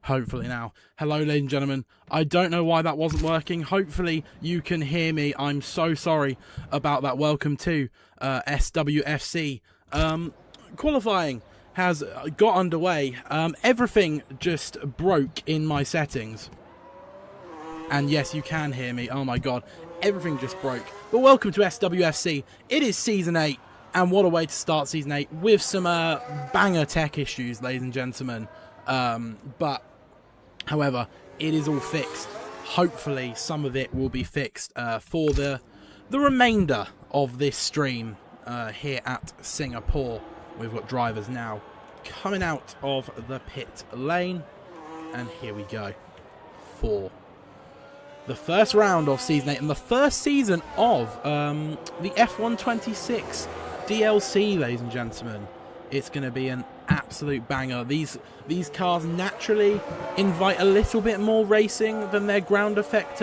Hopefully now. Hello, ladies and gentlemen. I don't know why that wasn't working. Hopefully you can hear me. I'm so sorry about that. Welcome to SWFC. Qualifying has got underway. Everything just broke in my settings. And yes, you can hear me. Oh my god. Everything just broke. But welcome to SWFC. It is Season 8. And what a way to start Season 8 with some banger tech issues, ladies and gentlemen. However, it is all fixed. Hopefully, some of it will be fixed for the remainder of this stream here at Singapore. We've got drivers now coming out of the pit lane. And here we go for the first round of Season 8 and the first season of the F126 DLC, ladies and gentlemen. It's going to be an absolute banger. These cars naturally invite a little bit more racing than their ground effect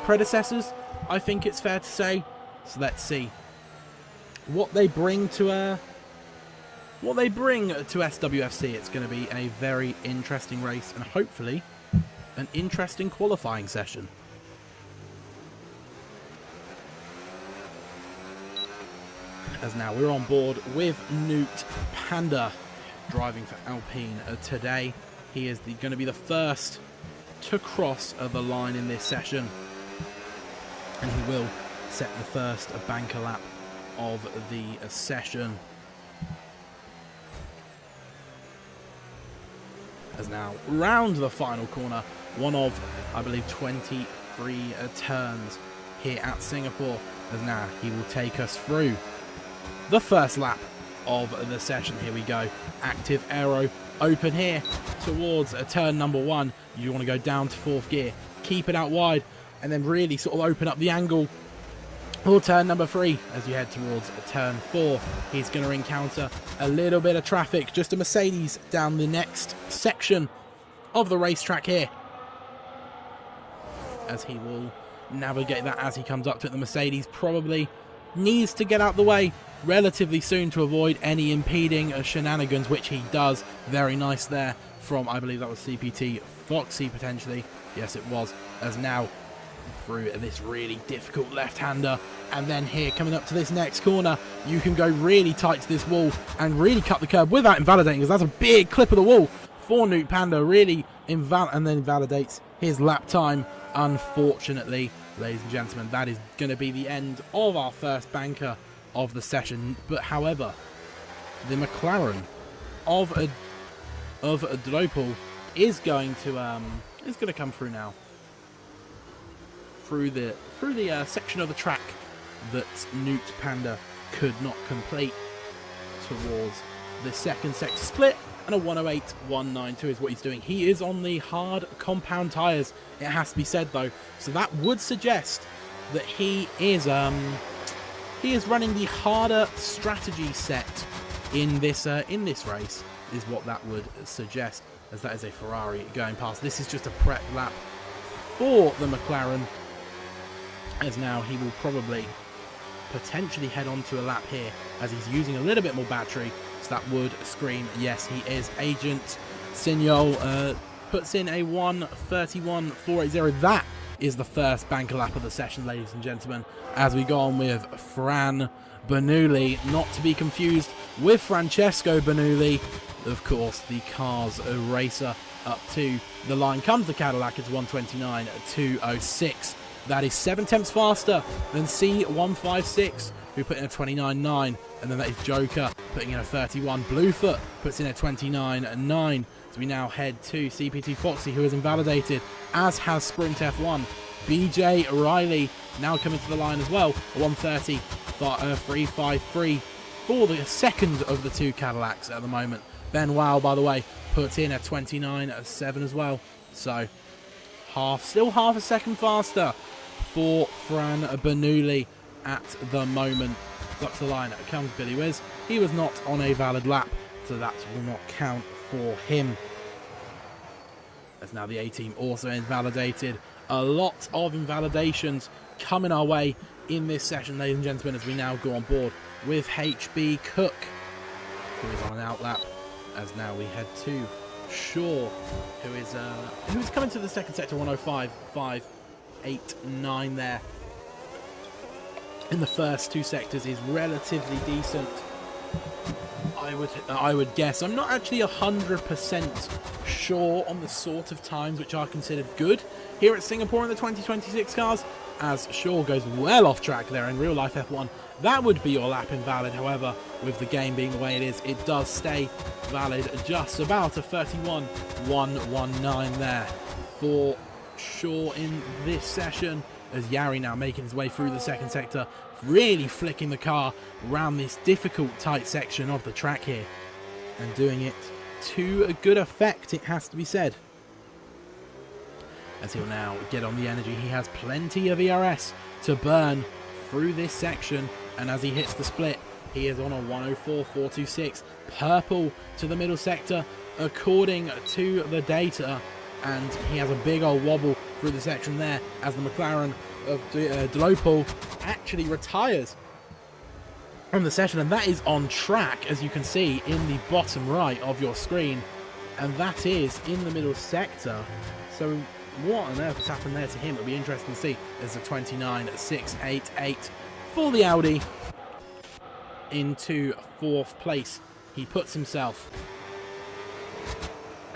predecessors, I think it's fair to say. So let's see what they bring to SWFC. It's going to be a very interesting race and hopefully an interesting qualifying session. As now we're on board with Newt Panda driving for Alpine today. He is going to be the first to cross the line in this session, and he will set the first banker lap of the session. as now round the final corner, one of, I believe, 23 turns here at Singapore, as now he will take us through the first lap of the session. Here we go, active aero open here towards turn number 1. You want to go down to 4th gear, keep it out wide, and then really sort of open up the angle for turn number 3 as you head towards turn 4. He's going to encounter a little bit of traffic, just a Mercedes down the next section of the racetrack here, as he will navigate that as he comes up to it. The Mercedes probably needs to get out the way relatively soon to avoid any impeding shenanigans, which he does. Very nice there from, I believe that was CPT Foxy potentially. Yes, it was, as now through this really difficult left-hander, and then here coming up to this next corner, you can go really tight to this wall and really cut the curb without invalidating, because that's a big clip of the wall for Nuke Panda. Really and then invalidates his lap time. Unfortunately, ladies and gentlemen, that is going to be the end of our first banker of the session. But however, the McLaren of Dlopal is going to come through now, through the section of the track that Nuke Panda could not complete, towards the second sector split, and a 108.192 is what he's doing. He is on the hard compound tyres, it has to be said though, so that would suggest that he is running the harder strategy set in this race, is what that would suggest, as that is a Ferrari going past. This is just a prep lap for the McLaren, as now he will probably potentially head on to a lap here as he's using a little bit more battery, so that would scream yes, he is. Agent Signol puts in a 1:31.480. That is the first banker lap of the session, ladies and gentlemen, as we go on with Fran Bernoulli, not to be confused with Francesco Bernoulli, of course, the Cars racer. Up to the line comes the Cadillac. It's 1:29.206. That is 7 tenths faster than C156, who put in a 29.9, and then that is Joker putting in a 31. Bluefoot puts in a 29.9. So we now head to CPT Foxy, who is invalidated, as has Sprint F1. BJ Riley now coming to the line as well, a 1:30.353 for the second of the two Cadillacs at the moment. Ben Wow, by the way, puts in a 29.7 as well. So still half a second faster for Fran Bernoulli at the moment. Up to the line comes Billy Wiz. He was not on a valid lap, so that will not count for him. As now the A-team also invalidated. A lot of invalidations coming our way in this session, ladies and gentlemen, as we now go on board with HB Cook, who is on an out lap, as now we head to Shaw, who is coming to the second sector, 105.589 there. In the first two sectors is relatively decent, I would guess. I'm not actually 100% sure on the sort of times which are considered good here at Singapore in the 2026 cars, as Shaw goes well off track there in real life F1. That would be your lap invalid. However, with the game being the way it is, it does stay valid, just about a 31.119 there for Shaw in this session, as Yari now making his way through the second sector, really flicking the car around this difficult tight section of the track here, and doing it to a good effect, it has to be said, as he'll now get on the energy. He has plenty of ERS to burn through this section, and as he hits the split, he is on a 104.426. Purple to the middle sector according to the data, and he has a big old wobble through the section there, as the McLaren of Dlopal actually retires from the session, and that is on track, as you can see in the bottom right of your screen, and that is in the middle sector. So what on earth has happened there to him? It'll be interesting to see. There's a 29.688 for the Audi. Into fourth place he puts himself,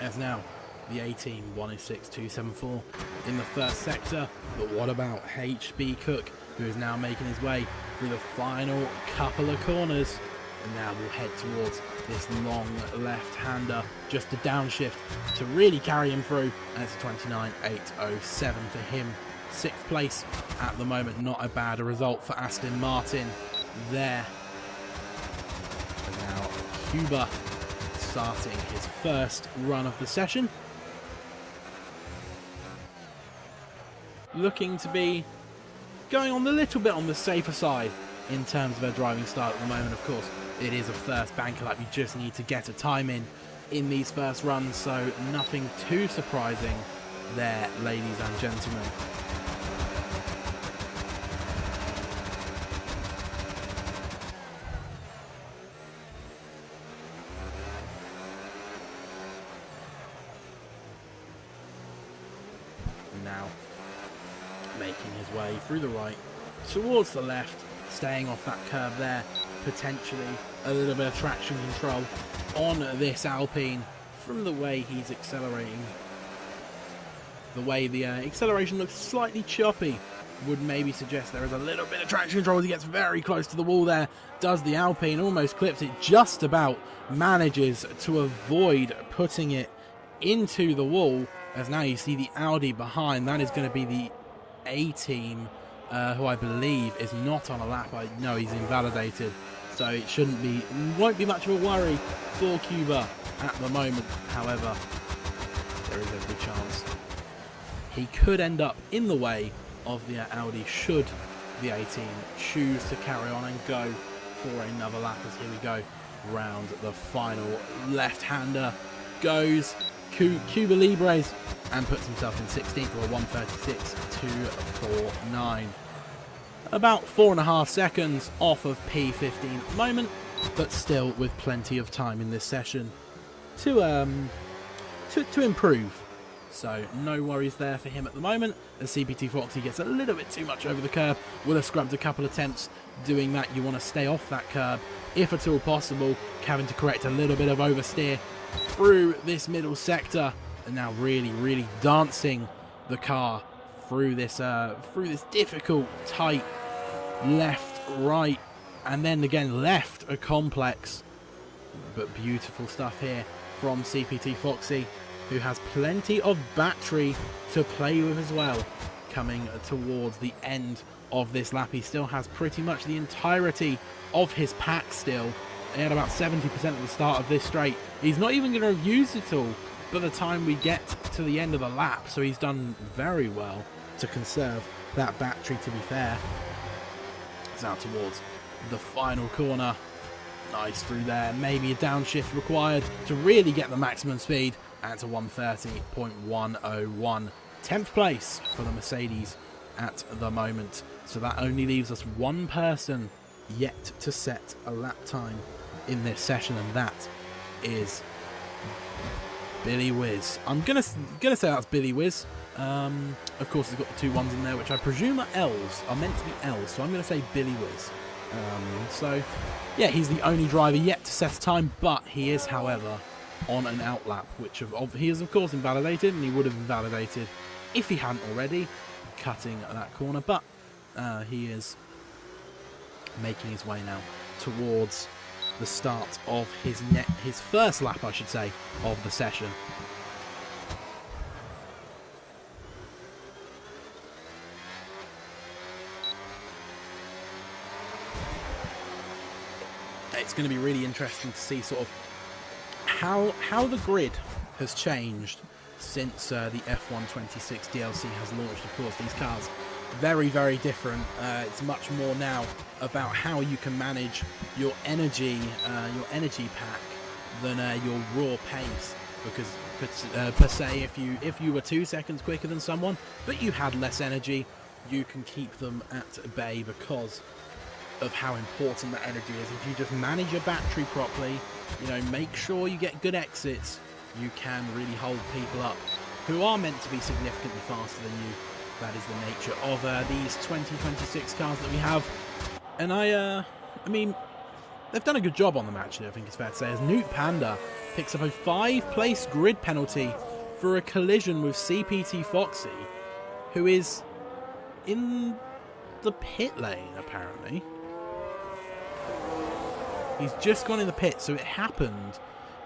as now the A-team 106.274 in the first sector. But what about HB Cook, who is now making his way through the final couple of corners And now we'll head towards this long left-hander, just a downshift to really carry him through. And it's a 29.807 for him. 6th place at the moment, not a bad result for Aston Martin there. And now Cuba starting his first run of the session. Looking to be going on a little bit on the safer side in terms of their driving style at the moment. Of course, it is a first banker lap. You just need to get a time in these first runs, so nothing too surprising there, ladies and gentlemen. Now making his way through the right towards the left, staying off that curve there, potentially a little bit of traction control on this Alpine from the way he's accelerating. The way the acceleration looks slightly choppy would maybe suggest there is a little bit of traction control as he gets very close to the wall there. Does the Alpine, almost clips it, just about manages to avoid putting it into the wall, as now you see the Audi behind. That is going to be the A-team, who I believe is not on a lap. I know he's invalidated, so it won't be much of a worry for Cuba at the moment. However, there is every chance he could end up in the way of the Audi should the A-team choose to carry on and go for another lap. As here we go, round the final left-hander goes Cuba Libres and puts himself in 16th or 1:36.249. About 4.5 seconds off of P15 at the moment, but still with plenty of time in this session to improve. So no worries there for him at the moment, as CPT Foxy gets a little bit too much over the curb. Will have scrubbed a couple attempts doing that. You want to stay off that curb if at all possible, having to correct a little bit of oversteer through this middle sector, and now really dancing the car through this difficult, tight left, right, and then again left, a complex but beautiful stuff here from CPT Foxy, who has plenty of battery to play with as well. Coming towards the end of this lap, he still has pretty much the entirety of his pack still. He had about 70% at the start of this straight. He's not even going to have used it all by the time we get to the end of the lap, so he's done very well to conserve that battery, to be fair. It's out towards the final corner. Nice through there. Maybe a downshift required to really get the maximum speed. And it's a 1:30.101. 10th place for the Mercedes at the moment. So that only leaves us one person yet to set a lap time in this session, and that is Billy Whiz. I'm gonna say that's Billy Whiz. Of course, it's got the 2 1s in there, which I presume are L's, are meant to be L's, so I'm going to say Billy Whiz. So, yeah, he's the only driver yet to set a time, but he is, however, on an outlap, which he is, of course, invalidated, and he would have invalidated if he hadn't already, cutting that corner, but he is making his way now towards the start of his first lap, I should say, of the session. It's going to be really interesting to see sort of how the grid has changed since the F1 26 DLC has launched. Of course, these cars very different. It's much more now about how you can manage your energy pack than your raw pace, because per se, if you were 2 seconds quicker than someone but you had less energy, you can keep them at bay because of how important that energy is. If you just manage your battery properly, make sure you get good exits, you can really hold people up who are meant to be significantly faster than you. That is the nature of these 2026 cars that we have. And I mean, they've done a good job on them, actually, I think it's fair to say, as Newt Panda picks up a 5-place grid penalty for a collision with CPT Foxy, who is in the pit lane, apparently. He's just gone in the pit, so it happened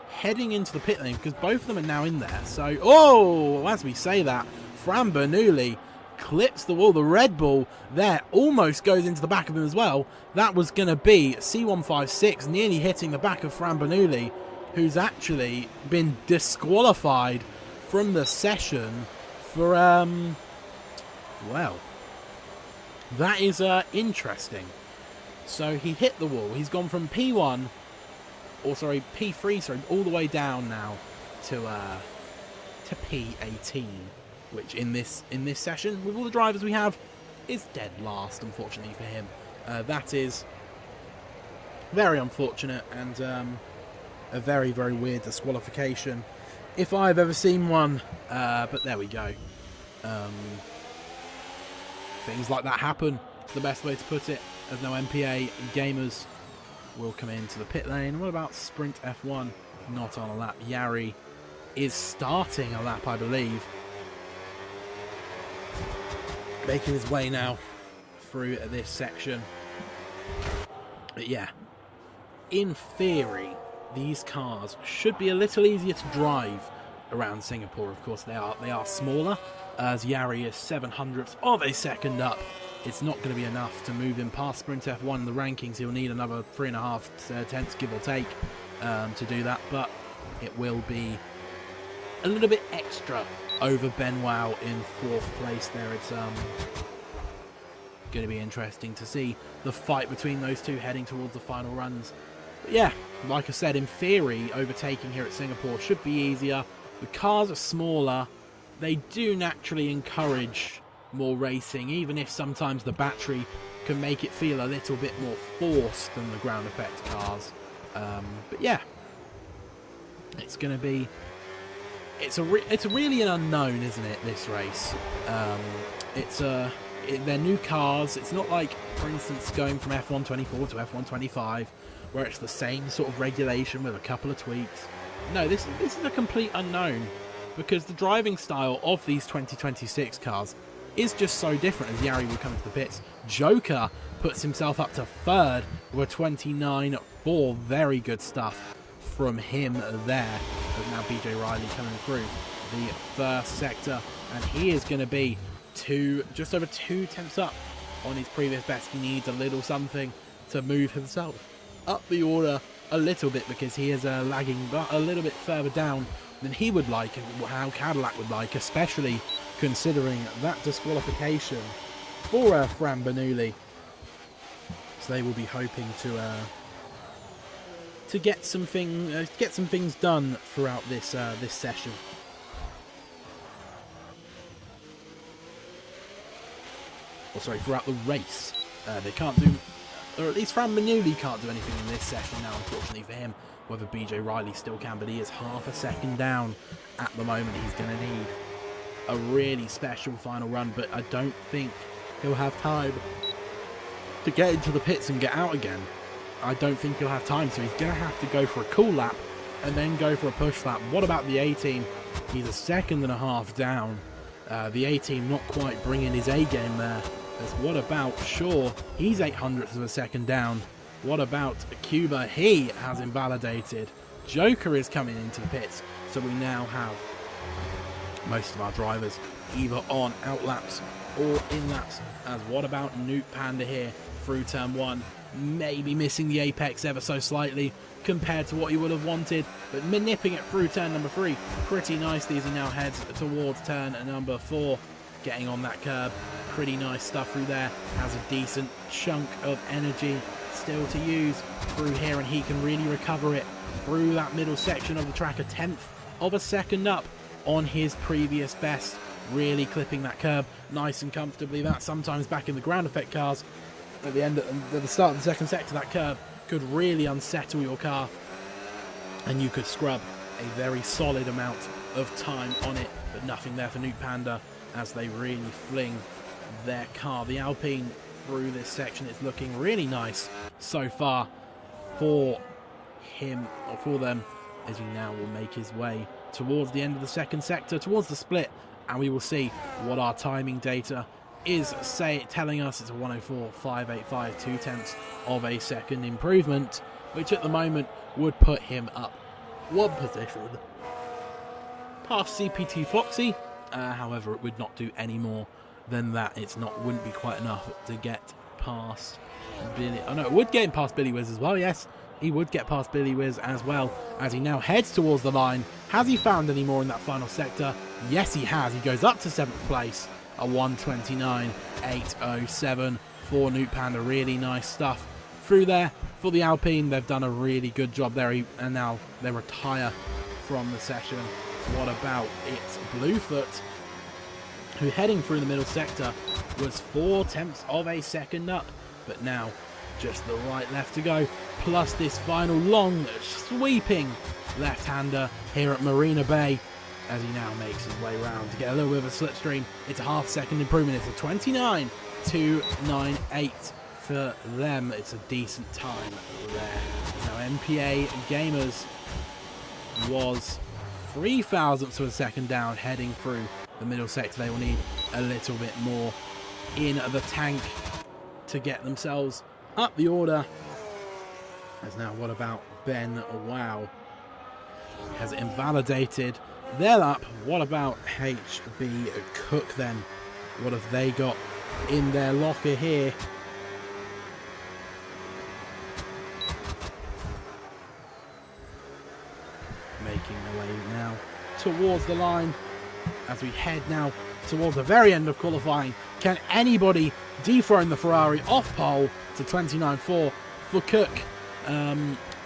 heading into the pit lane because both of them are now in there. So, oh, as we say that, Fran Bernoulli clips the wall. The Red Bull there almost goes into the back of him as well. That was going to be C156 nearly hitting the back of Fran Bernoulli, who's actually been disqualified from the session for, well, that is interesting. So he hit the wall. He's gone from P1, or sorry, P3, sorry, all the way down now to P18, which in this session, with all the drivers we have, is dead last, unfortunately for him. That is very unfortunate and a very, very weird disqualification, if I've ever seen one. But there we go. Things like that happen. It's the best way to put it. There's no MPA. Gamers will come into the pit lane. What about Sprint F1? Not on a lap. Yari is starting a lap, I believe. Making his way now through this section. But yeah, in theory, these cars should be a little easier to drive around Singapore. Of course, they are smaller, as Yari is 700ths of a second up. It's not going to be enough to move him past Sprint F1 in the rankings. He'll need another 3.5 tenths, give or take, to do that. But it will be a little bit extra over Benoit in 4th place there. It's going to be interesting to see the fight between those two heading towards the final runs. But yeah, like I said, in theory, overtaking here at Singapore should be easier. The cars are smaller. They do naturally encourage more racing, even if sometimes the battery can make it feel a little bit more forced than the ground effect cars. But yeah, it's going to be... It's really an unknown, isn't it, this race? They're new cars. It's not like, for instance, going from F124 to F125, where it's the same sort of regulation with a couple of tweaks. No, this is a complete unknown, because the driving style of these 2026 cars is just so different. As Yari will come to the pits, Joker puts himself up to 3rd with a 29.4. Very good stuff from him there. But now BJ Riley coming through the first sector, and he is going to be just over 2 tenths up on his previous best. He needs a little something to move himself up the order a little bit, because he is lagging a little bit further down than he would like, and how Cadillac would like, especially considering that disqualification for Fran Bernoulli. So they will be hoping to get some things done throughout this session. Or sorry, throughout the race. They can't do, or at least Fran Bernoulli can't do anything in this session now, unfortunately for him. Whether BJ Riley still can, but he is half a second down at the moment. He's going to need a really special final run, but I don't think he'll have time to get into the pits and get out again. I don't think he'll have time, so he's going to have to go for a cool lap and then go for a push lap. What about the A-team? He's a second and a half down. The A-team not quite bringing his A-game there. What about Shaw? He's 800ths of a second down. What about Cuba? He has invalidated. Joker is coming into the pits, so we now have most of our drivers either on out laps or in laps. As what about Nuke Panda here through turn 1? Maybe missing the apex ever so slightly compared to what he would have wanted, but nipping it through turn number 3 pretty nicely as he now heads towards turn number 4. Getting on that curb, pretty nice stuff through there. Has a decent chunk of energy still to use through here, and he can really recover it through that middle section of the track. A 10th of a second up on his previous best, really clipping that curb nice and comfortably. That sometimes back in the ground effect cars at the start of the second sector, that curb could really unsettle your car, and you could scrub a very solid amount of time on it. But nothing there for Nuke Panda as they really fling their car. The Alpine through this section is looking really nice so far for him, or for them, as he now will make his way towards the end of the second sector, towards the split, and we will see what our timing data is telling us. It's a 104.585, 2 tenths of a second improvement. which at the moment would put him up one position past CPT Foxy. However, it would not do any more than that. Wouldn't be quite enough to get past Billy. Oh no, it would get him past Billy Wiz as well. Yes, he would get past Billy Wiz as well, as he now heads towards the line. Has he found any more in that final sector? Yes, he has. He goes up to 7th place, a 1:29.807 for Newt Panda. Really nice stuff through there for the Alpine. They've done a really good job there, and now they retire from the session. What about it's Bluefoot, who heading through the middle sector was 4/10 of a second up, but now just the right left to go, plus this final long sweeping left-hander here at Marina Bay, as he now makes his way round to get a little bit of a slipstream. It's a half-second improvement. It's a 29.298 for them. It's a decent time there. Now MPA Gamers was 0.03 of a second down heading through the middle sector. They will need a little bit more in the tank to get themselves up the order. As now, what about Ben Wow? Has invalidated their lap. What about HB Cook then? What have they got in their locker here? Making their way now towards the line as we head now towards the very end of qualifying. Can anybody dethrone the Ferrari off pole to 29.4 for Cook?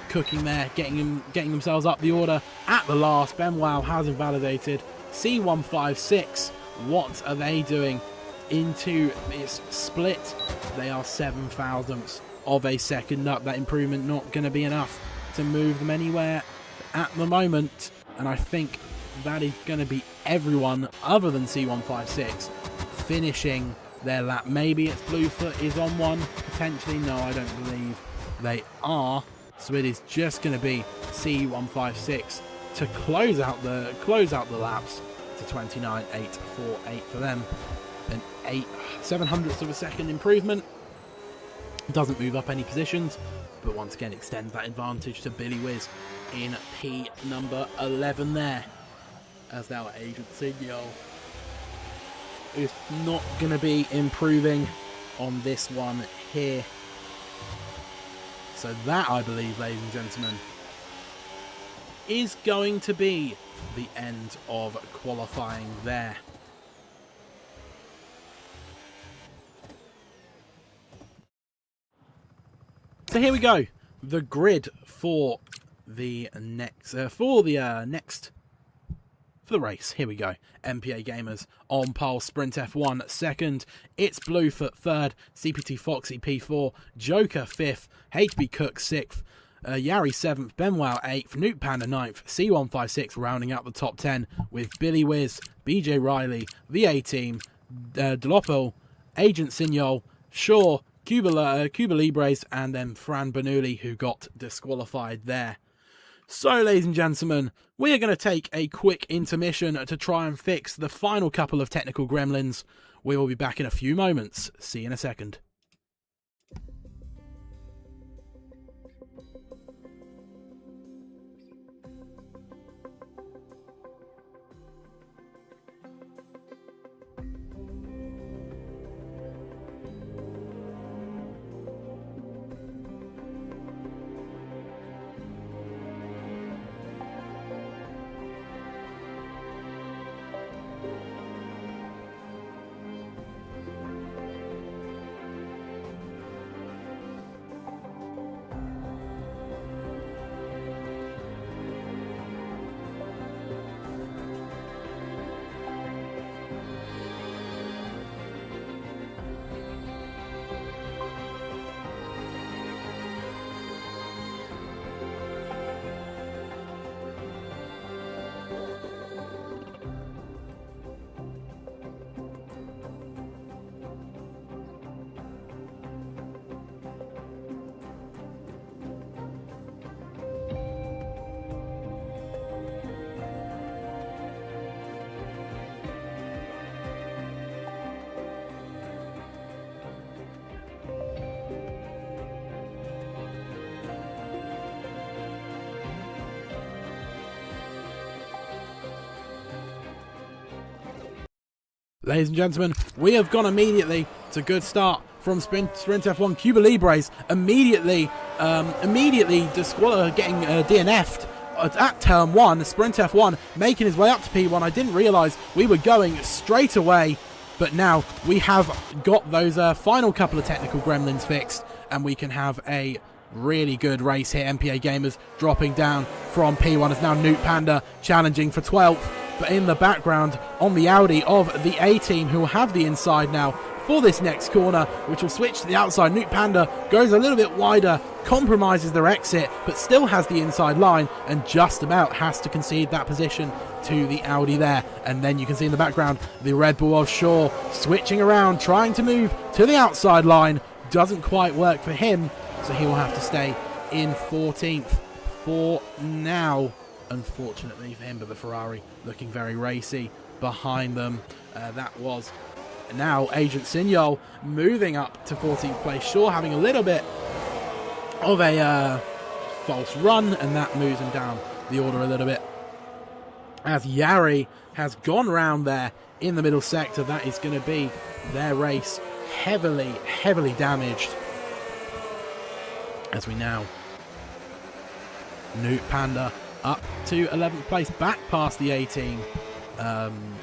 Cooking there, getting themselves up the order at the last. Ben Wow has invalidated C156. What are they doing into this split? They are 0.07 of a second up. That improvement not going to be enough to move them anywhere at the moment, and I think that is going to be everyone other than C156 finishing their lap. Maybe it's Bluefoot is on one, potentially. No, I don't believe they are. So it is just going to be C156 to close out the laps to 29.848 for them. An 0.07 of a second improvement. Doesn't move up any positions, but once again extends that advantage to Billy Wiz in P number 11 there. As now Agent Signal is not going to be improving on this one here. So that, I believe, ladies and gentlemen, is going to be the end of qualifying there. So here we go. The grid for the next for the race. Here we go. MPA Gamers on pole, Sprint F1 second. It's Bluefoot third, CPT Foxy P4, Joker fifth, HB Cook sixth, Yari 7th, Benwow 8th, Newt Panda 9th, C156 rounding out the top 10 with Billy Wiz, BJ Riley, the A-Team, Delopel, Agent Signal, Shaw, Cuba Libres, and then Fran Bernoulli, who got disqualified there. So, ladies and gentlemen, we are going to take a quick intermission to try and fix the final couple of technical gremlins. We will be back in a few moments. See you in a second. Ladies and gentlemen, we have gone immediately. It's a good start from Sprint F1. Cuba Libres immediately getting DNF'd at turn 1. Sprint F1 making his way up to P1. I didn't realise we were going straight away, but now we have got those final couple of technical gremlins fixed, and we can have a really good race here. MPA Gamers dropping down from P1 as now Newt Panda challenging for 12th. But in the background on the Audi of the A team, who will have the inside now for this next corner, which will switch to the outside. Newt Panda goes a little bit wider, compromises their exit, but still has the inside line and just about has to concede that position to the Audi there. And then you can see in the background the Red Bull offshore switching around, trying to move to the outside line. Doesn't quite work for him, so he will have to stay in 14th for now, unfortunately for him. But the Ferrari looking very racy behind them. That was now Agent Signol moving up to 14th place. Shaw having a little bit of a false run, and that moves him down the order a little bit. As Yari has gone round there in the middle sector, that is going to be their race. Heavily damaged. As we now Newt Panda up to 11th place, back past the A team.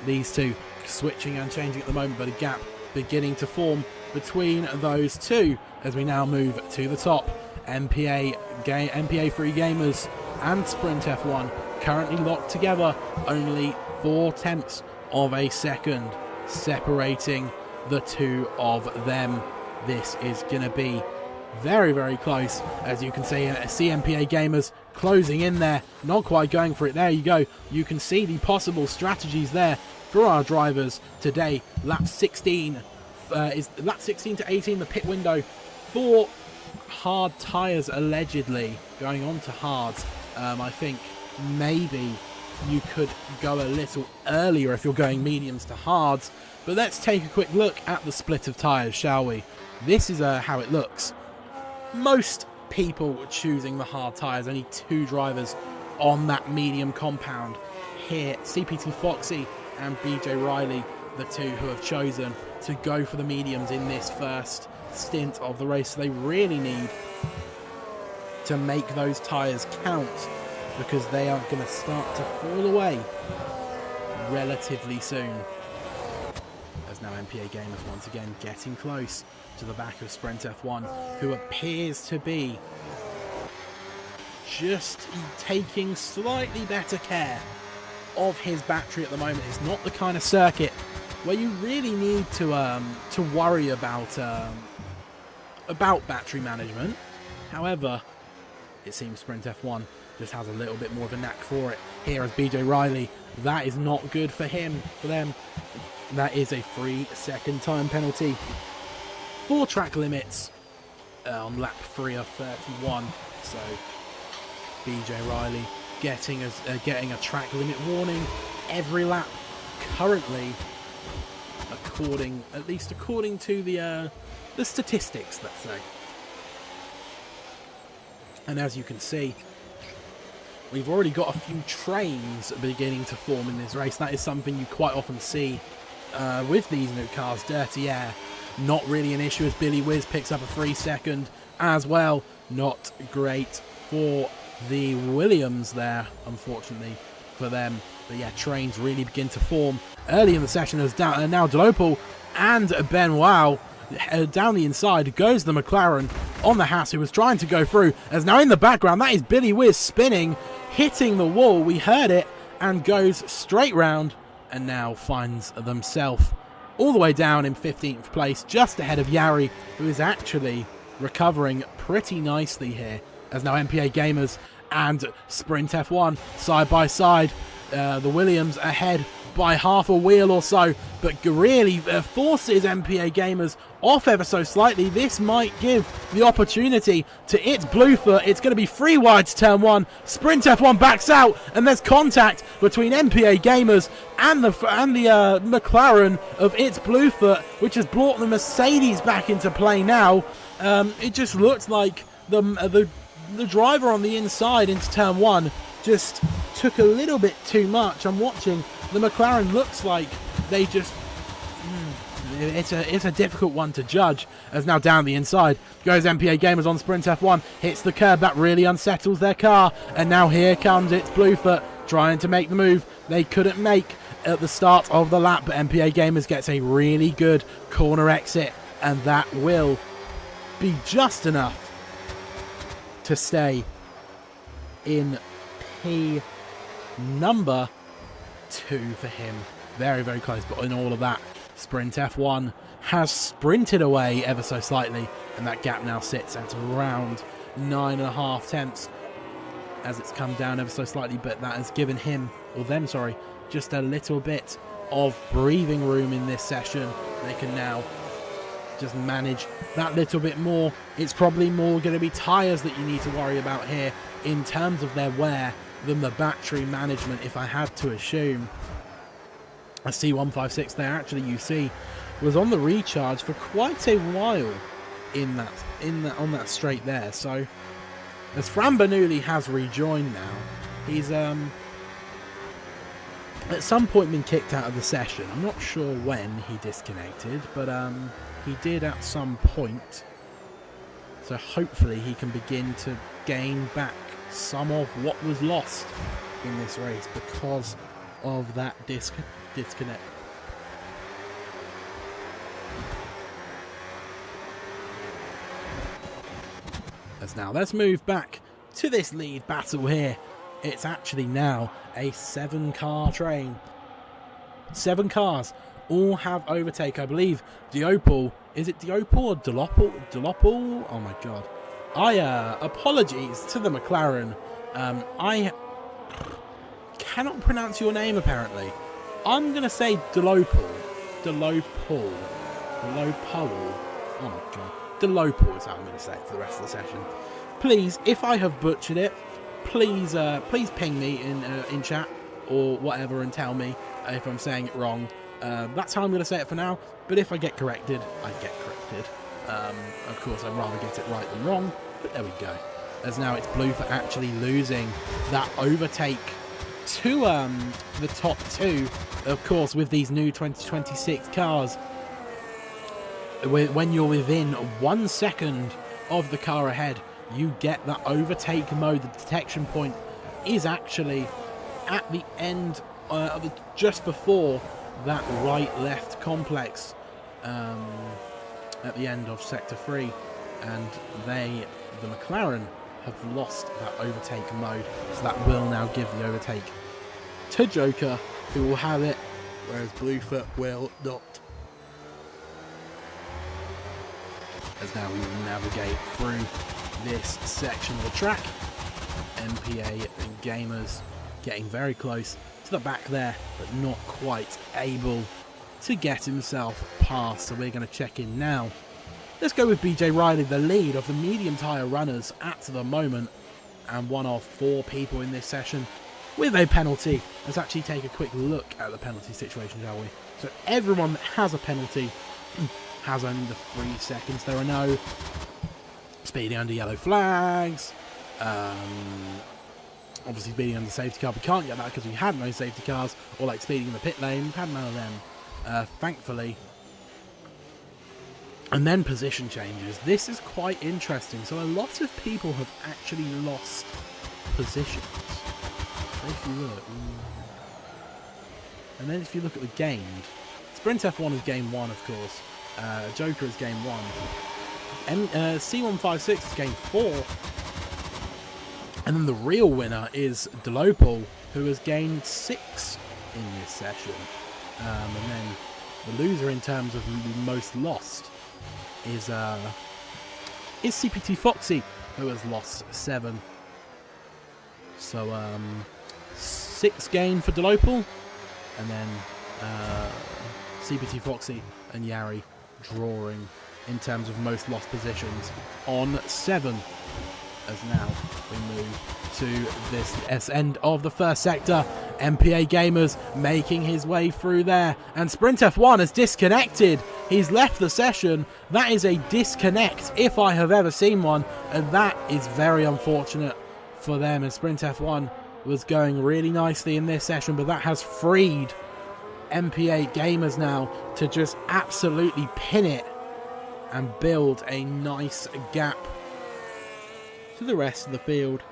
These two switching and changing at the moment, but a gap beginning to form between those two as we now move to the top. MPA Free Gamers and Sprint F1 currently locked together, only 4/10 of a second separating the two of them. This is going to be very close, as you can see. MPA Gamers closing in there, not quite going for it. There you go. You can see the possible strategies there for our drivers today. Lap 16 is lap 16 to 18, the pit window for hard tyres, allegedly going on to hards. I think maybe you could go a little earlier if you're going mediums to hards, but let's take a quick look at the split of tyres, shall we? This is how it looks. Most people choosing the hard tyres, only 2 drivers on that medium compound here. CPT Foxy and BJ Riley, the 2 who have chosen to go for the mediums in this first stint of the race. So they really need to make those tyres count, because they are going to start to fall away relatively soon. As now MPA Gamers once again getting close to the back of Sprint F1, who appears to be just taking slightly better care of his battery at the moment. It's not the kind of circuit where you really need to worry about battery management. However, it seems Sprint F1 just has a little bit more of a knack for it. Here as BJ Riley, that is not good for them. That is a 3-second time penalty. 4 track limits on lap 3 of 31. So BJ Riley getting a track limit warning every lap currently, at least according to the statistics, let's say. And as you can see, we've already got a few trains beginning to form in this race. That is something you quite often see with these new cars. Dirty air, not really an issue, as Billy Whiz picks up a 3-second as well. Not great for the Williams there, unfortunately for them. But yeah, trains really begin to form early in the session as now Delopal and Benoit down the inside goes the McLaren on the Haas, who was trying to go through. As now in the background, that is Billy Whiz spinning, hitting the wall. We heard it, and goes straight round, and now finds themselves all the way down in 15th place, just ahead of Yari, who is actually recovering pretty nicely here. As now MPA Gamers and Sprint F1 side by side. The Williams ahead by half a wheel or so, but really forces MPA Gamers off ever so slightly. This might give the opportunity to its Bluefoot. It's going to be 3 wide to turn 1. Sprint F1 backs out, and there's contact between MPA Gamers and the McLaren of its Bluefoot, which has brought the Mercedes back into play now. It just looks like the driver on the inside into turn 1 just took a little bit too much. I'm watching. The McLaren looks like they just it's a difficult one to judge. As now down the inside goes MPA Gamers on Sprint F1, hits the curb. That really unsettles their car, and now here comes it's Bluefoot trying to make the move they couldn't make at the start of the lap, but MPA Gamers gets a really good corner exit, and that will be just enough to stay in P number 2 for him. Very, very close, but in all of that, Sprint F1 has sprinted away ever so slightly, and that gap now sits at around 9.5 tenths as it's come down ever so slightly, but that has given him, or them, sorry, just a little bit of breathing room in this session. They can now just manage that little bit more. It's probably more going to be tyres that you need to worry about here in terms of their wear than the battery management, if I had to assume. A C156 there, actually, you see, was on the recharge for quite a while on that straight there. So as Fran Bernoulli has rejoined now, he's at some point been kicked out of the session. I'm not sure when he disconnected, but he did at some point. So hopefully he can begin to gain back some of what was lost in this race because of that disconnect. As now, let's move back to this lead battle here. It's actually now a 7-car train. 7 cars all have overtake. I believe Diopol, is it Diopol or Delopol? Oh my god. Apologies to the McLaren. I cannot pronounce your name apparently. I'm going to say Delopol. Oh my god. Delopol is how I'm going to say it for the rest of the session. Please, if I have butchered it, please ping me in chat or whatever and tell me if I'm saying it wrong. That's how I'm going to say it for now, but if I get corrected, I get corrected. Of course, I'd rather get it right than wrong, but there we go. As now it's Blue for actually losing that overtake to the top 2. Of course, with these new 2026 cars, when you're within 1 second of the car ahead, you get that overtake mode. The detection point is actually at the end, just before that right-left complex at the end of Sector 3, and the McLaren, have lost that overtake mode, so that will now give the overtake to Joker, who will have it, whereas Bluefoot will not. As now we will navigate through this section of the track. MPA Gamers getting very close to the back there, but not quite able to get himself past. So we're going to check in now. Let's go with BJ Riley, the lead of the medium tyre runners at the moment, and one of 4 people in this session with a penalty. Let's actually take a quick look at the penalty situation, shall we? So everyone that has a penalty has only the 3 seconds. There are no speeding under yellow flags. Obviously speeding under safety car. We can't get that because we had no safety cars, or like speeding in the pit lane. We've had none of them, thankfully. And then position changes. This is quite interesting. So a lot of people have actually lost positions. So if you look, and then if you look at the gained, Sprint F1 is game 1, of course. Joker is game 1. And C156 is game 4. And then the real winner is Delopol, who has gained 6 in this session. And then the loser in terms of most lost is CPT Foxy, who has lost 7. So 6 gain for Delopol, and then CPT Foxy and Yari drawing in terms of most lost positions on 7. As now we move to this end of the first sector. MPA Gamers making his way through there, and Sprint F1 has disconnected. He's left the session. That is a disconnect if I have ever seen one, and that is very unfortunate for them, as Sprint F1 was going really nicely in this session, but that has freed MPA Gamers now to just absolutely pin it and build a nice gap to the rest of the field.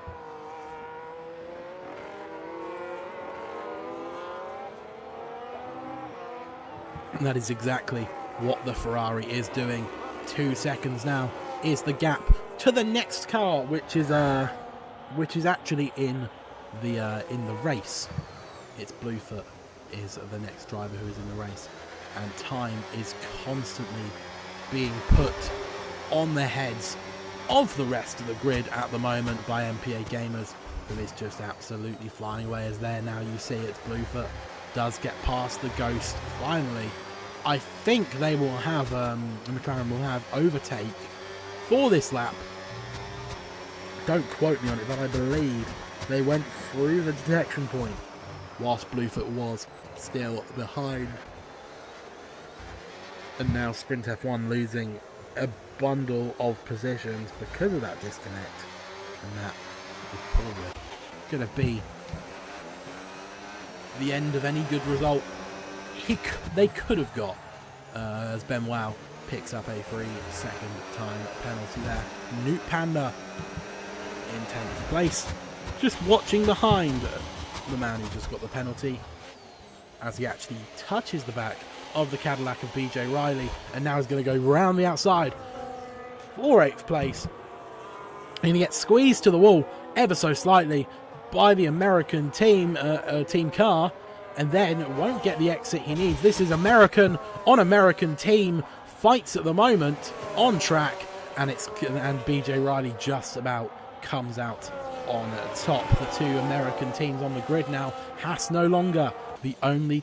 And that is exactly what the Ferrari is doing. 2 seconds now is the gap to the next car, which is actually in the race. It's Bluefoot is the next driver who is in the race, and time is constantly being put on the heads of the rest of the grid at the moment by MPA Gamers, who is just absolutely flying away. As there now you see it's Bluefoot does get past the Ghost finally. I think they will have McLaren will have overtake for this lap. Don't quote me on it, but I believe they went through the detection point whilst Bluefoot was still behind. And now Sprint F1 losing a bundle of positions because of that disconnect, and that is probably going to be the end of any good result they could have got, as Benoit picks up a 3-second time penalty there. Newt Panda in 10th place, just watching behind the man who just got the penalty as he actually touches the back of the Cadillac of BJ Riley, and now he's going to go round the outside for 8th place. And he gets squeezed to the wall ever so slightly by the American team car, and then won't get the exit he needs. This is American on American team fights at the moment on track, and BJ Riley just about comes out on top. The 2 American teams on the grid now. Haas no longer the only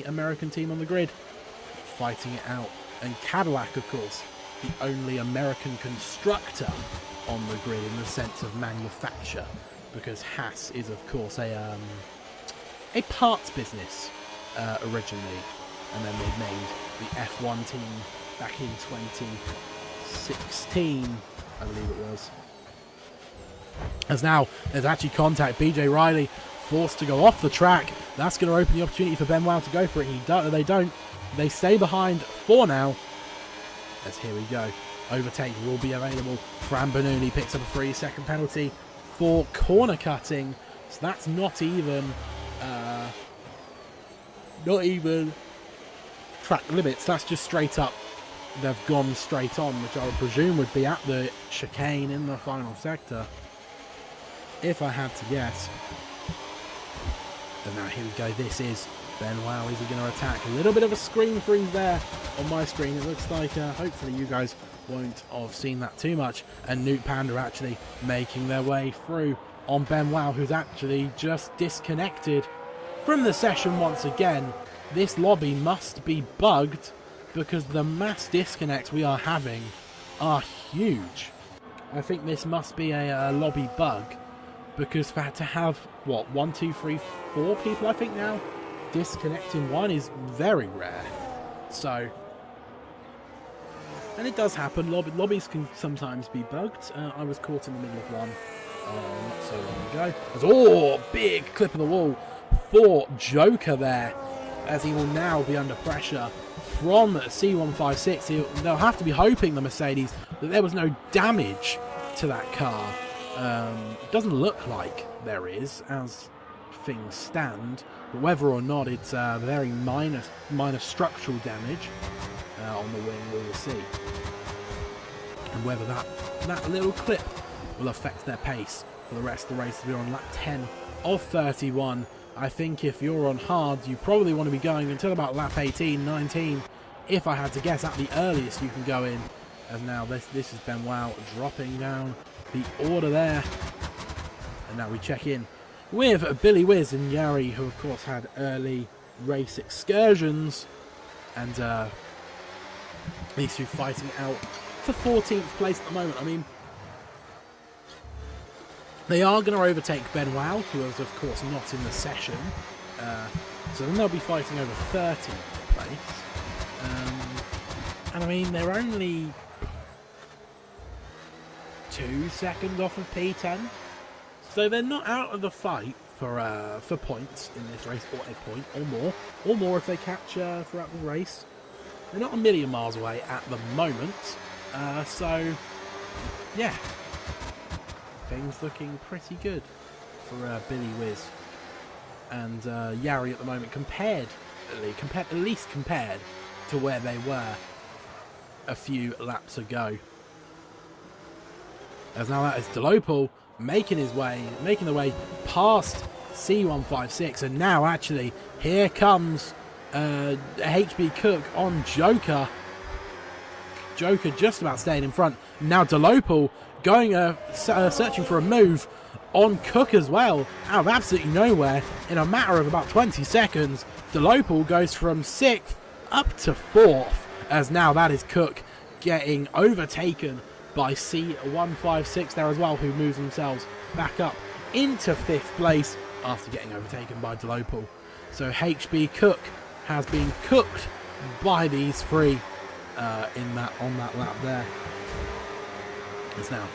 American team on the grid fighting it out, and Cadillac, of course, the only American constructor on the grid in the sense of manufacture, because Haas is, of course, a parts business originally, and then they made the F1 team back in 2016, I believe it was. As now there's actually contact. BJ Riley forced to go off the track. That's going to open the opportunity for Benoit to go for it. They don't. They stay behind for now. As here we go. Overtake will be available. Fran Benuni picks up a 3-second penalty for corner cutting. So that's not even track limits. That's just straight up. They've gone straight on, which I would presume would be at the chicane in the final sector, if I had to guess. And now here we go. This is Benoit. Is he going to attack? A little bit of a screen freeze there on my screen. It looks like hopefully you guys won't have seen that too much. And Newt Panda actually making their way through on Benoit, who's actually just disconnected from the session once again. This lobby must be bugged, because the mass disconnects we are having are huge. I think this must be a lobby bug, because for to have, what, 1, 2, 3, 4 people, I think now, disconnecting one is very rare. So, and it does happen. Lobbies can sometimes be bugged. I was caught in the middle of one not so long ago. Big clip of the wall for Joker there, as he will now be under pressure from C156. They'll have to be hoping, the Mercedes, that there was no damage to that car. It doesn't look like there is, as things stand, but whether or not it's very minor structural damage on the wing, we will see. And whether that little clip will affect their pace for the rest of the race. We're on lap 10 of 31. I think if you're on hard, you probably want to be going until about lap 18, 19. If I had to guess, at the earliest you can go in. As now this is Benoit dropping down the order there. And now we check in with Billy Wiz and Yari, who of course had early race excursions. And these two fighting out for 14th place at the moment. I mean, they are going to overtake Benoit, who is of course not in the session. So then they'll be fighting over 13th place. And I mean, they're only 2 seconds off of P10. So they're not out of the fight for points in this race, or a point or more if they catch throughout the race. They're not a million miles away at the moment, so yeah, things looking pretty good for Billy Whiz and Yari at the moment, compared to where they were a few laps ago. As now that is Delopal making the way past C156, and now actually here comes HB Cook on Joker. Joker just about staying in front. Now Delopal going searching for a move on Cook as well, out of absolutely nowhere. In a matter of about 20 seconds, Delopal goes from 6th up to 4th, as now that is Cook getting overtaken by C156 there as well, who moves themselves back up into 5th place after getting overtaken by Delopal. So HB Cook has been cooked by these three on that lap there. As now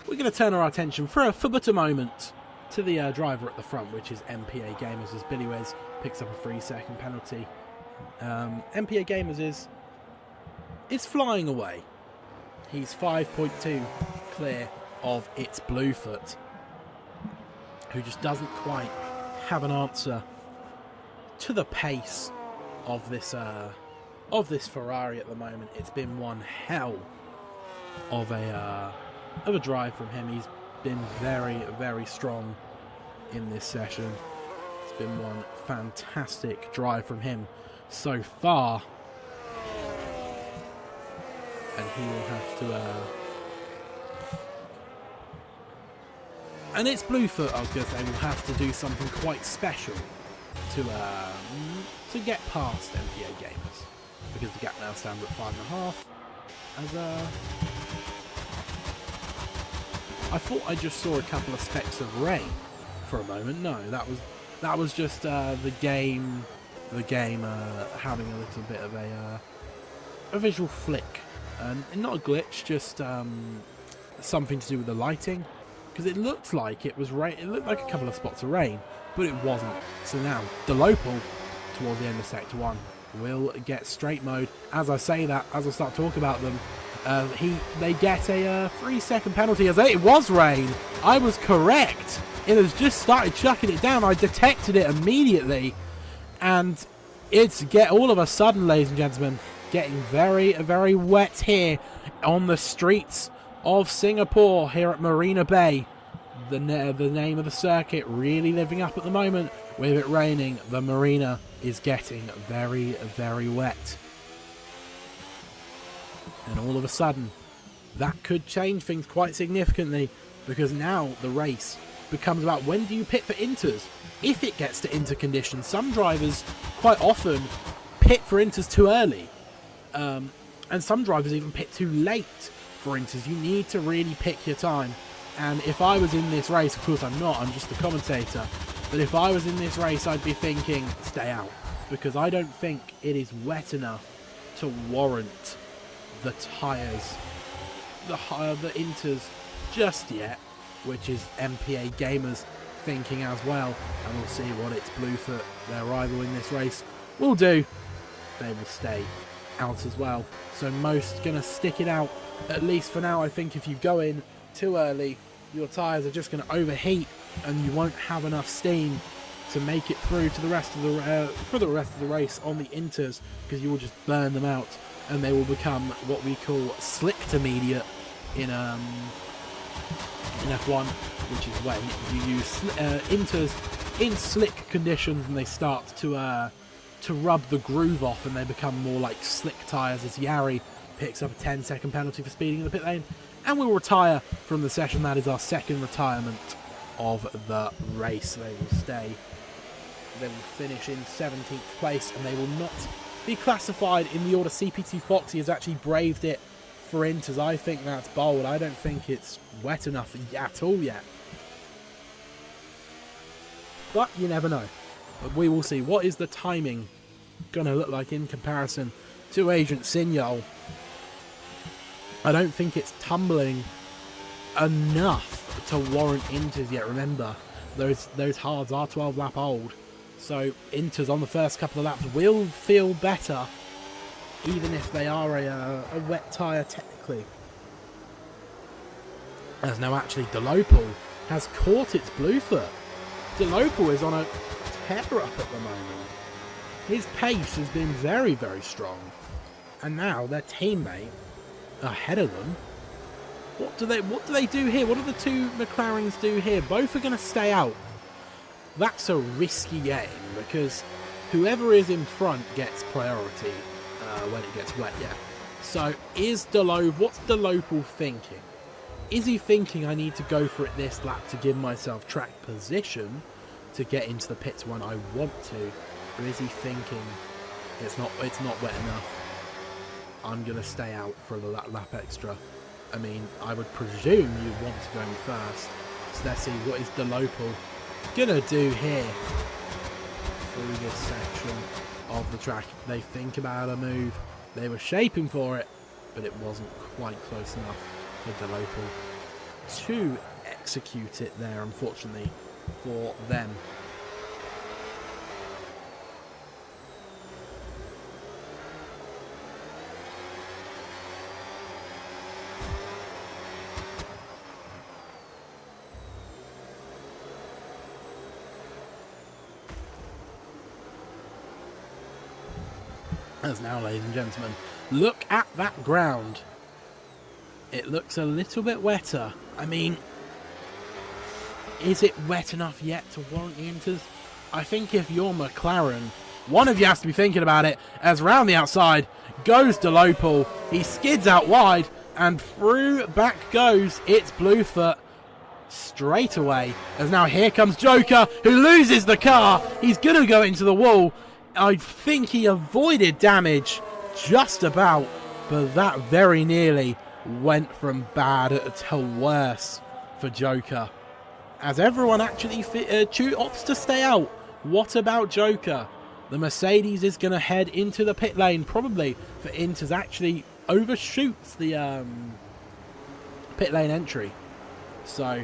we're going to turn our attention for but a moment to the driver at the front, which is MPA Gamers, as Billy Wes picks up a 3-second penalty. MPA Gamers is flying away. He's 5.2 clear of It's Bluefoot, who just doesn't quite have an answer to the pace of this Ferrari at the moment. It's been one hell of a drive from him. He's been very, very strong in this session. It's been one fantastic drive from him so far, and he will have to and It's Bluefoot, I was going to say, will have to do something quite special to get past MPA Gamers, because the gap now stands at 5.5. As I thought I just saw a couple of specks of rain for a moment. No, that was just the game having a little bit of a visual flick, and not a glitch, just something to do with the lighting, because it looked like it was rain. It looked like a couple of spots of rain, but it wasn't. So now Delopal, towards the end of Sector 1, will get straight mode. As I say that, as I start talking about them, they get a 3-second penalty, as it was rain. I was correct. It has just started chucking it down. I detected it immediately, and it's all of a sudden, ladies and gentlemen, getting very, very wet here on the streets of Singapore, here at Marina Bay. The name of the circuit really living up at the moment. With it raining, the marina is getting very, very wet. And all of a sudden, that could change things quite significantly, because now the race becomes about when do you pit for inters. If it gets to inter conditions, some drivers quite often pit for inters too early, and some drivers even pit too late for inters. You need to really pick your time. And if I was in this race, of course I'm not, I'm just the commentator, but if I was in this race, I'd be thinking stay out, because I don't think it is wet enough to warrant the tyres, the inters just yet, which is MPA Gamers thinking as well. And we'll see what It's Bluefoot, their rival in this race, will do. They will stay out as well. So most going to stick it out, at least for now. I think if you go in too early, your tyres are just going to overheat, and you won't have enough steam to make it through to the rest of the for the rest of the race on the inters, because you will just burn them out, and they will become what we call slick to mediate in F1, which is when you use inters in slick conditions, and they start to rub the groove off, and they become more like slick tyres, as Yari picks up a 10-second penalty for speeding in the pit lane, and will retire from the session. That is our second retirement of the race. They will stay. They will finish in 17th place, and they will not be classified in the order. CPT Foxy has actually braved it for inters. I think that's bold. I don't think it's wet enough at all yet. But you never know. But we will see. What is the timing going to look like in comparison to Agent Signal? I don't think it's tumbling enough to warrant inters yet. Remember, those hards are 12 lap old, so inters on the first couple of laps will feel better, even if they are a wet tyre technically. As now actually Delopal has caught its Bluefoot. Delopal is on a tear up at the moment. His pace has been very, very strong. And now their teammate ahead of them. What do they do here? What do the two McLarens do here? Both are going to stay out. That's a risky game because whoever is in front gets priority when it gets wet, yeah. So what's Delopal thinking? Is he thinking I need to go for it this lap to give myself track position to get into the pits when I want to? Or is he thinking it's not wet enough, I'm going to stay out for the lap extra? I mean, I would presume you want to go in first. So let's see, what is Delopal going to do here through this section of the track? They think about a move. They were shaping for it, but it wasn't quite close enough for Delopal to execute it there, unfortunately, for them. As now, ladies and gentlemen, look at that ground. It looks a little bit wetter. I mean, is it wet enough yet to warrant the inters? I think if you're McLaren, one of you has to be thinking about it, as round the outside goes Delopal. He skids out wide, and through back goes its Bluefoot straight away. As now here comes Joker, who loses the car. He's going to go into the wall. I think he avoided damage just about, but that very nearly went from bad to worse for Joker. As everyone actually opts to stay out. What about Joker? The Mercedes is going to head into the pit lane, probably for Inters actually overshoots the pit lane entry. So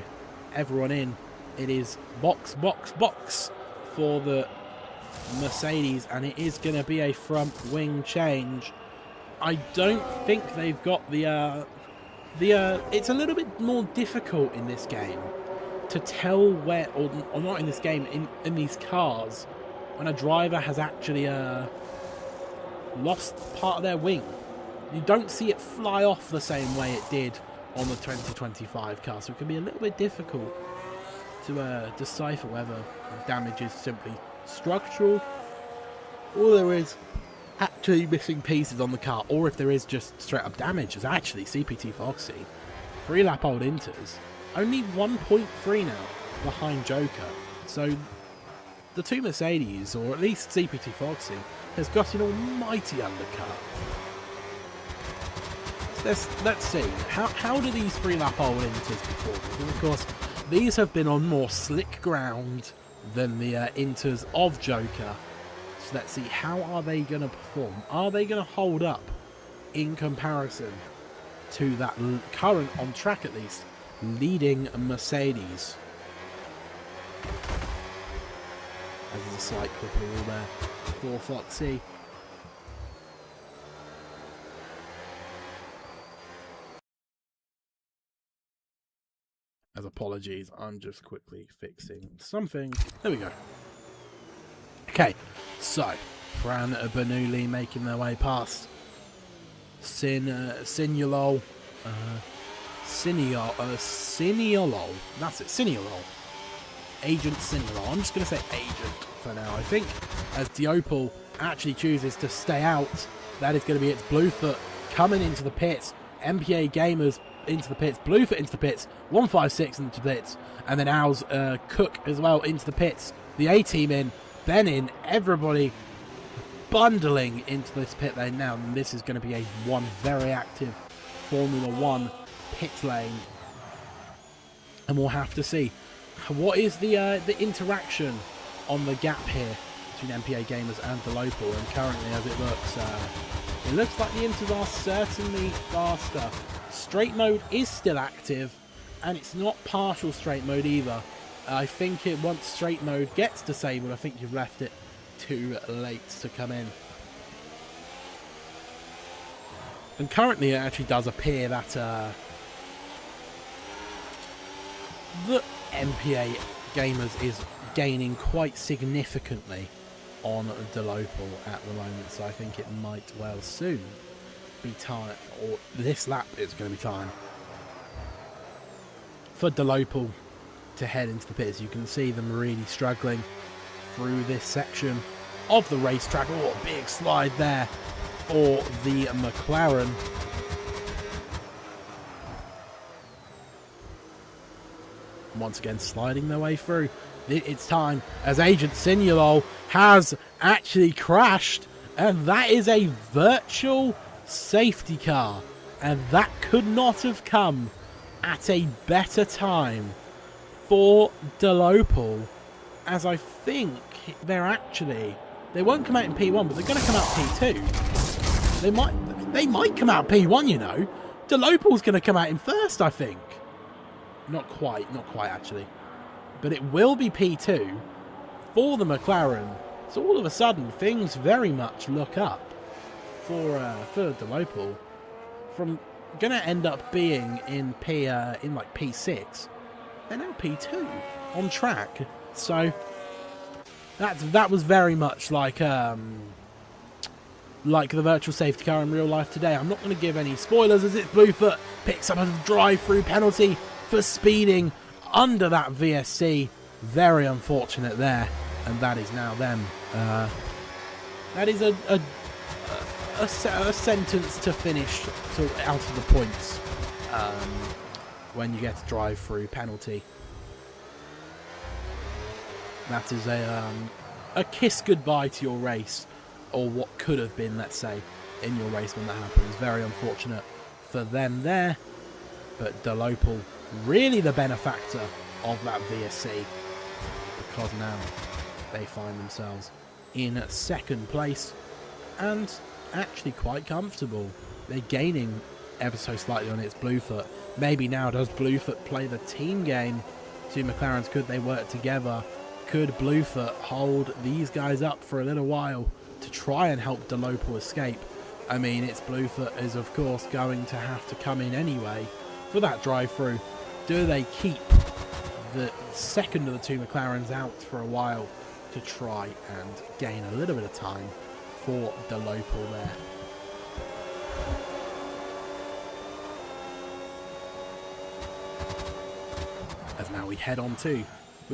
everyone in. It is box, box, box for the Mercedes, and it is going to be a front wing change. I don't think they've got it's a little bit more difficult in this game to tell where, or not in this game, in these cars, when a driver has actually lost part of their wing. You don't see it fly off the same way it did on the 2025 car, so it can be a little bit difficult to decipher whether damage is simply structural, or there is actually missing pieces on the car, or if there is just straight up damage. As actually CPT Foxy, 3 lap old Inters, only 1.3 now behind Joker. So the two Mercedes, or at least CPT Foxy, has got an almighty undercut. So let's see, how do these 3 lap old Inters perform? Well, of course, these have been on more slick ground than the Inters of Joker. So let's see, how are they going to perform? Are they going to hold up in comparison to that current, on track at least, leading Mercedes? As there's a slight clip of the wall there for Foxy. As apologies, I'm just quickly fixing something. There we go. Okay, so Fran Bernoulli making their way past Siniolol. Siniolol. That's it, Siniolol. Agent Siniolol. I'm just going to say agent for now, I think. As Delopal actually chooses to stay out, that is going to be its Bluefoot coming into the pits. MPA Gamers into the pits, Bluefoot into the pits, 156 into the pits, and then OWLS Cook as well into the pits. The A-team in, Ben in, everybody bundling into this pit lane now, and this is going to be one very active Formula 1 pit lane. And we'll have to see what is the interaction on the gap here between MPA Gamers and Delopal. And currently, as it looks like the Inters are certainly faster. Straight mode is still active, And it's not partial straight mode either. I think once straight mode gets disabled, I think you've left it too late to come in. And currently it actually does appear that the MPA Gamers is gaining quite significantly on Delopal at the moment, so I think it might well soon be time, or this lap it's going to be time for Delopal to head into the pits. You can see them really struggling through this section of the racetrack. Oh, a big slide there for the McLaren. Once again sliding their way through. It's time, as Agent Sinulol has actually crashed, and that is a virtual safety car, and that could not have come at a better time for Delopal, as I think they won't come out in P1, but they're going to come out P2. They might come out P1, you know. Delopal's going to come out in first, I think. Not quite actually. But it will be P2 for the McLaren. So all of a sudden, things very much look up for Delopal. From going to end up being in like P6, they're now P2 on track. So that was very much like the virtual safety car in real life today. I'm not going to give any spoilers, as it's Bluefoot picks up a drive-through penalty for speeding under that VSC. Very unfortunate there, and that is now them. That is a sentence to finish out of the points when you get a drive-through penalty. That is a kiss goodbye to your race, or what could have been, let's say, in your race when that happens. Very unfortunate for them there, but Delopal really the benefactor of that VSC, because now they find themselves in second place and actually quite comfortable. They're gaining ever so slightly on its Bluefoot. Maybe now does Bluefoot play the team game to McLaren's? Could they work together? Could Bluefoot hold these guys up for a little while to try and help Delopal escape? I mean, it's Bluefoot is of course going to have to come in anyway for that drive-through. Do they keep the second of the two McLarens out for a while to try and gain a little bit of time for Delopal there? As now we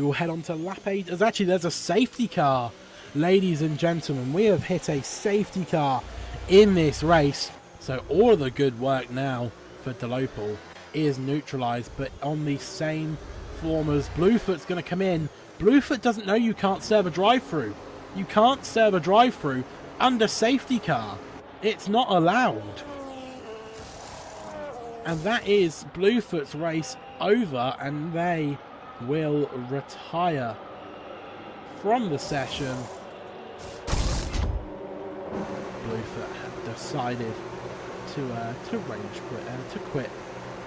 will head on to lap 8. As actually there's a safety car, ladies and gentlemen. We have hit a safety car in this race, so all of the good work now for Delopal is neutralised, but on the same form as Bluefoot's going to come in. Bluefoot doesn't know you can't serve a drive-through. You can't serve a drive-through under safety car. It's not allowed. And that is Bluefoot's race over, and they will retire from the session. Bluefoot have decided to rage quit, to quit.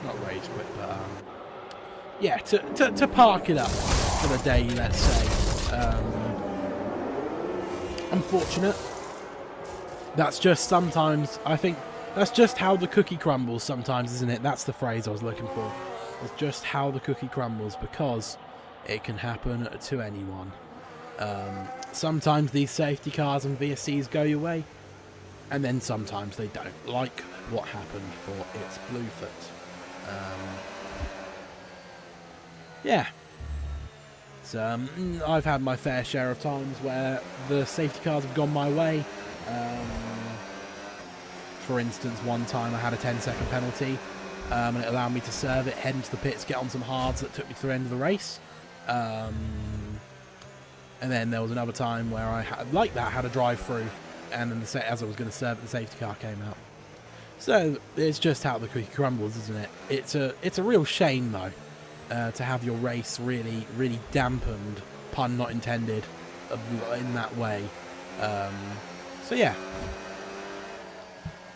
Not rage quit, but yeah, to park it up for the day, let's say. Unfortunate. That's just sometimes, I think, that's just how the cookie crumbles sometimes, isn't it? That's the phrase I was looking for. It's just how the cookie crumbles, because it can happen to anyone. Sometimes these safety cars and VSCs go your way, and then sometimes they don't, like what happened for its Bluefoot. Yeah. So, I've had my fair share of times where the safety cars have gone my way. For instance, one time I had a 10-second penalty, and it allowed me to serve it, head into the pits, get on some hards that took me to the end of the race. And then there was another time where I had, like that, had a drive-through, and then as I was going to serve it, the safety car came out. So it's just how the cookie crumbles, isn't it? It's a real shame though, to have your race really, really dampened, pun not intended, in that way. So yeah,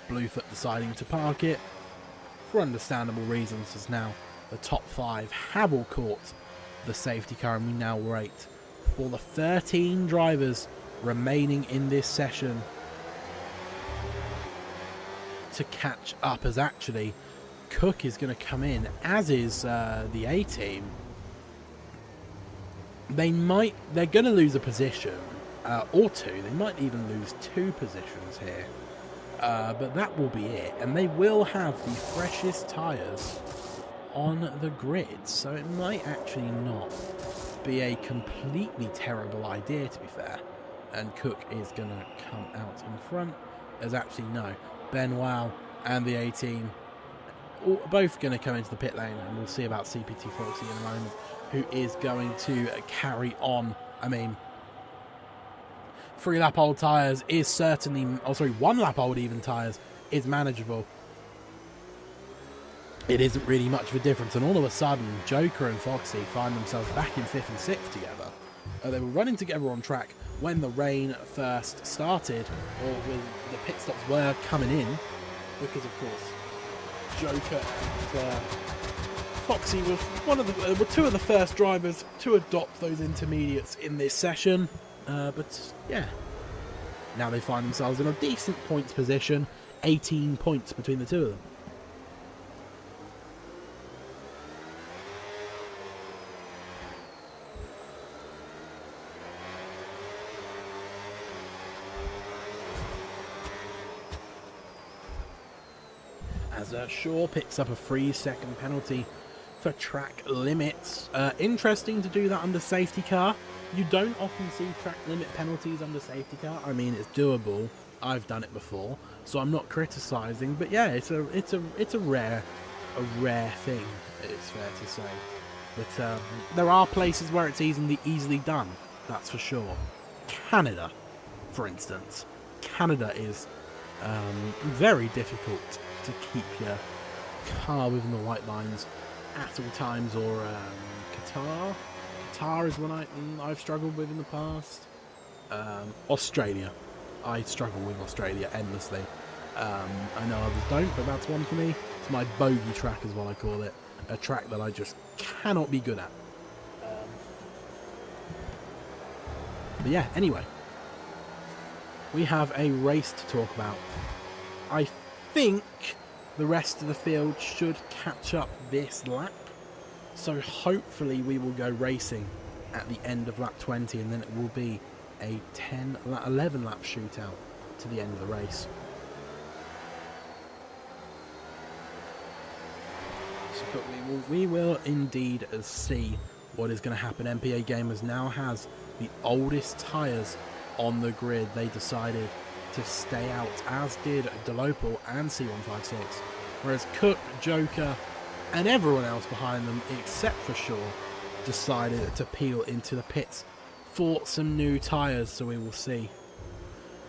Bluefoot deciding to park it for understandable reasons, as now the top 5 have all caught the safety car, and we now wait for the 13 drivers remaining in this session to catch up, as actually Cook is going to come in, as is the A team. They're going to lose a position or two. They might even lose 2 positions here, but that will be it, and they will have the freshest tyres on the grid, so it might actually not be a completely terrible idea, to be fair. And Cook is going to come out in front, as actually no, Benoit and the A team both going to come into the pit lane, and we'll see about CPT Foxy in a moment, who is going to carry on. I mean, 3 lap old tyres is certainly, 1 lap old even tyres is manageable. It isn't really much of a difference, and all of a sudden Joker and Foxy find themselves back in 5th and 6th together. They were running together on track when the rain first started, or when the pit stops were coming in, because of course Joker and Foxy were 2 of the first drivers to adopt those intermediates in this session. But yeah, now they find themselves in a decent points position, 18 points between the 2 of them. As Shaw picks up a 3-second penalty for track limits. Interesting to do that under safety car. You don't often see track limit penalties under safety car. I mean, it's doable. I've done it before, so I'm not criticising. But yeah, it's a rare thing. It's fair to say. But there are places where it's easily done. That's for sure. Canada, for instance. Canada is very difficult to keep your car within the white lines at all times, or Qatar is one I've struggled with in the past. Australia, I struggle with Australia endlessly. I know others don't, but that's one for me. It's my bogey track is what I call it, a track that I just cannot be good at. But yeah, anyway, we have a race to talk about. I think the rest of the field should catch up this lap, so hopefully we will go racing at the end of lap 20, and then it will be a 11 lap shootout to the end of the race. But we will indeed see what is going to happen. MPA Gamers now has the oldest tyres on the grid. They decided to stay out, as did Delopal and C156, whereas Cook, Joker and everyone else behind them except for Shaw decided to peel into the pits for some new tyres. So we will see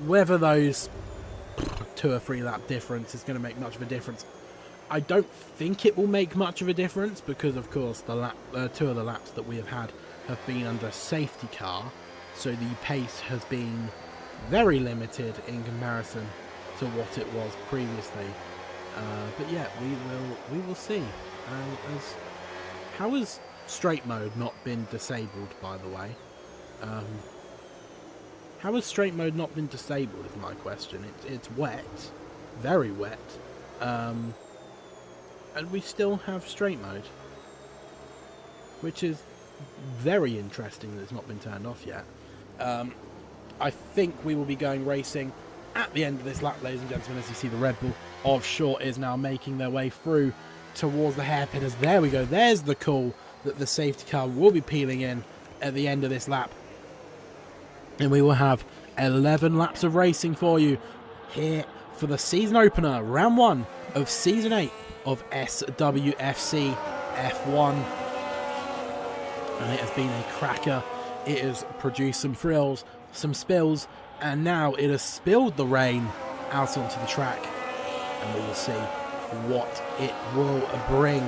whether those 2 or 3 lap difference is going to make much of a difference. I don't think it will make much of a difference, because of course the 2 of the laps that we have had have been under a safety car, so the pace has been very limited in comparison to what it was previously. But yeah, we will see. How has straight mode not been disabled, by the way? How has straight mode not been disabled is my question. It's wet, very wet, and we still have straight mode, which is very interesting that it's not been turned off yet. I think we will be going racing at the end of this lap, ladies and gentlemen, as you see the Red Bull of Shaw is now making their way through towards the hairpinners. There we go. There's the call that the safety car will be peeling in at the end of this lap. And we will have 11 laps of racing for you here for the season opener, round 1 of season 8 of SWFC F1. And it has been a cracker. It has produced some thrills, some spills, and now it has spilled the rain out onto the track, and we will see what it will bring.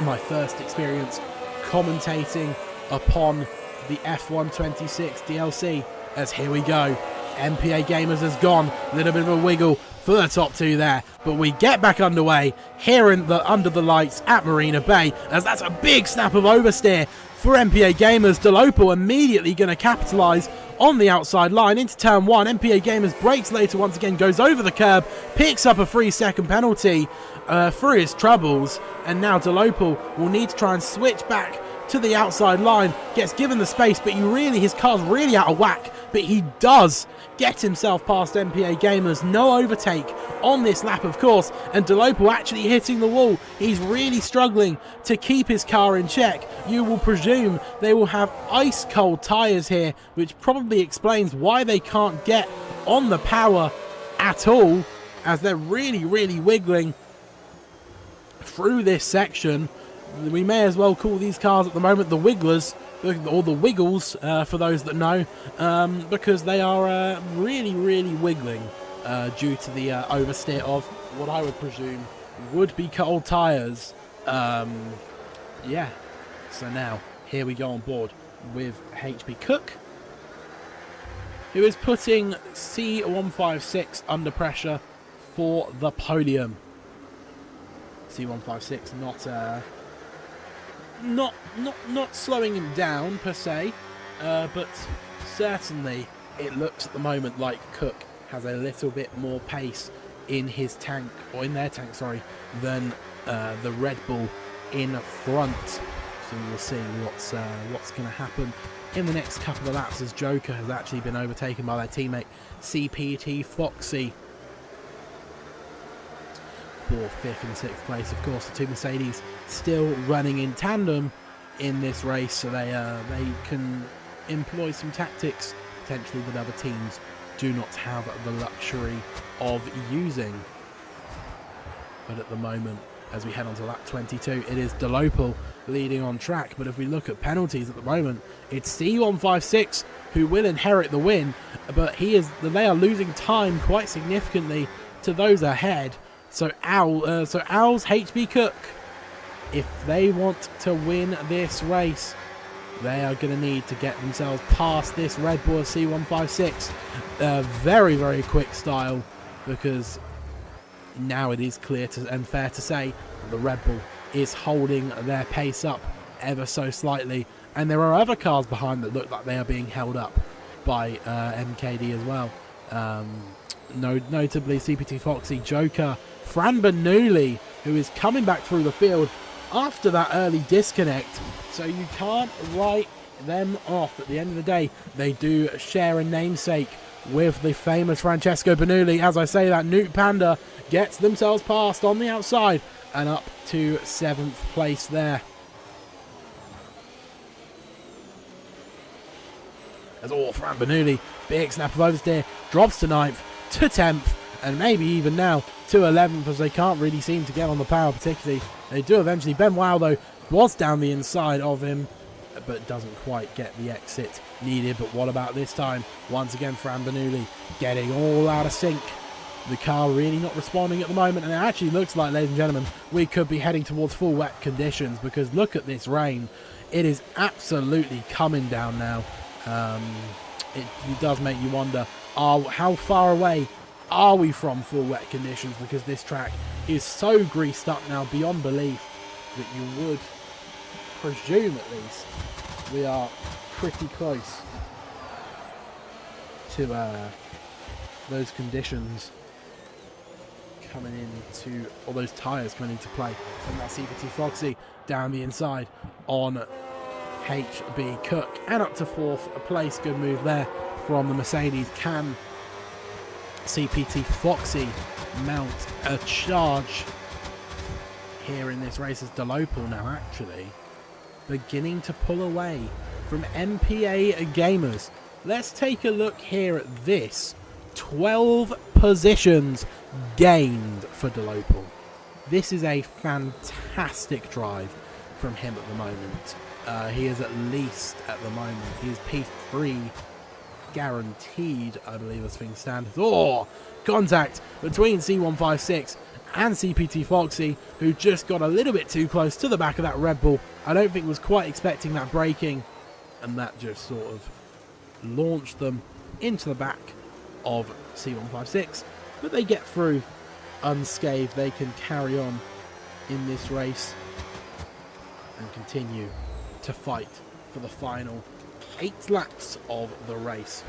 My first experience commentating upon the F126 DLC, as here we go, MPA Gamers has gone. A little bit of a wiggle for the top two there. But we get back underway here under the lights at Marina Bay, as that's a big snap of oversteer for MPA Gamers. Delopo immediately going to capitalise on the outside line into turn one. MPA Gamers brakes later once again, goes over the curb, picks up a 3-second penalty for his troubles. And now Delopo will need to try and switch back to the outside line, gets given the space, but his car's really out of whack, but he does get himself past MPA Gamers. No overtake on this lap, of course, and Delopo actually hitting the wall. He's really struggling to keep his car in check. You will presume they will have ice cold tyres here, which probably explains why they can't get on the power at all, as they're really wiggling through this section. We may as well call these cars at the moment the Wigglers, or the Wiggles, for those that know, because they are really wiggling due to the oversteer of what I would presume would be cold tyres. Yeah, so now here we go on board with HB Cook, who is putting C156 under pressure for the podium. C156 not slowing him down per se, but certainly it looks at the moment like Cook has a little bit more pace in his tank, or in their tank, sorry, than the Red Bull in front. So we'll see what's going to happen in the next couple of laps, as Joker has actually been overtaken by their teammate CPT Foxy for 5th and 6th place. Of course, the two Mercedes still running in tandem in this race, so they can employ some tactics potentially that other teams do not have the luxury of using. But at the moment, as we head on to lap 22, it is Delopo leading on track. But if we look at penalties at the moment, it's C156 who will inherit the win, but they are losing time quite significantly to those ahead. So OWLS HB Cook, if they want to win this race, they are going to need to get themselves past this Red Bull C156 very quick style, because now it is clear and fair to say the Red Bull is holding their pace up ever so slightly, and there are other cars behind that look like they are being held up by MKD as well. Notably CPT Foxy, Joker, Fran Bernoulli, who is coming back through the field after that early disconnect, so you can't write them off. At the end of the day, they do share a namesake with the famous Francesco Bernoulli. As I say that, Newt Panda gets themselves past on the outside and up to 7th place there. As Fran Bernoulli, big snap of oversteer, drops to 9th, to 10th, and maybe even now to 11th, as they can't really seem to get on the power particularly. They do eventually. Ben Wow, though, was down the inside of him, but doesn't quite get the exit needed. But what about this time? Once again, Fran Bernoulli getting all out of sync. The car really not responding at the moment, and it actually looks like, ladies and gentlemen, we could be heading towards full wet conditions, because look at this rain. It is absolutely coming down now. It does make you wonder, how far away are we from full wet conditions, because this track is so greased up now beyond belief that you would presume, at least, we are pretty close to those conditions coming into, or those tyres coming into play. And that CPT Foxy down the inside on HB Cook, and up to 4th place. Good move there from the Mercedes. Can CPT Foxy mount a charge here in this race, as Delopo now actually beginning to pull away from MPA Gamers. Let's take a look here at this. 12 positions gained for Delopo. This is a fantastic drive from him at the moment. He is at least, at the moment, he is P3 guaranteed, I believe, as things stand. Contact between C156 and CPT Foxy, who just got a little bit too close to the back of that Red Bull. I don't think was quite expecting that braking, and that just sort of launched them into the back of C156, but they get through unscathed. They can carry on in this race and continue to fight for the final 8 laps of the race.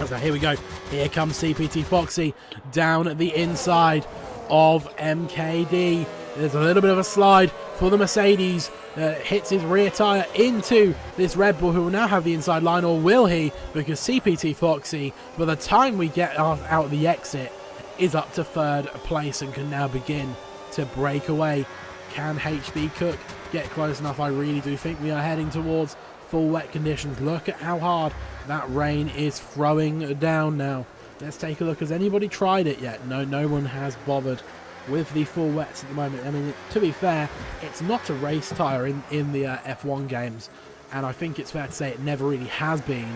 So here we go. Here comes CPT Foxy down at the inside of MKD. There's a little bit of a slide for the Mercedes. Hits his rear tyre into this Red Bull, who will now have the inside line, or will he? Because CPT Foxy, by the time we get out the exit, is up to 3rd place and can now begin to break away. Can HB Cook get close enough? I really do think we are heading towards full wet conditions. Look at how hard that rain is throwing down now. Let's take a look. Has anybody tried it yet? No, no one has bothered with the full wets at the moment. I mean, to be fair, it's not a race tyre in the F1 games, and I think it's fair to say it never really has been.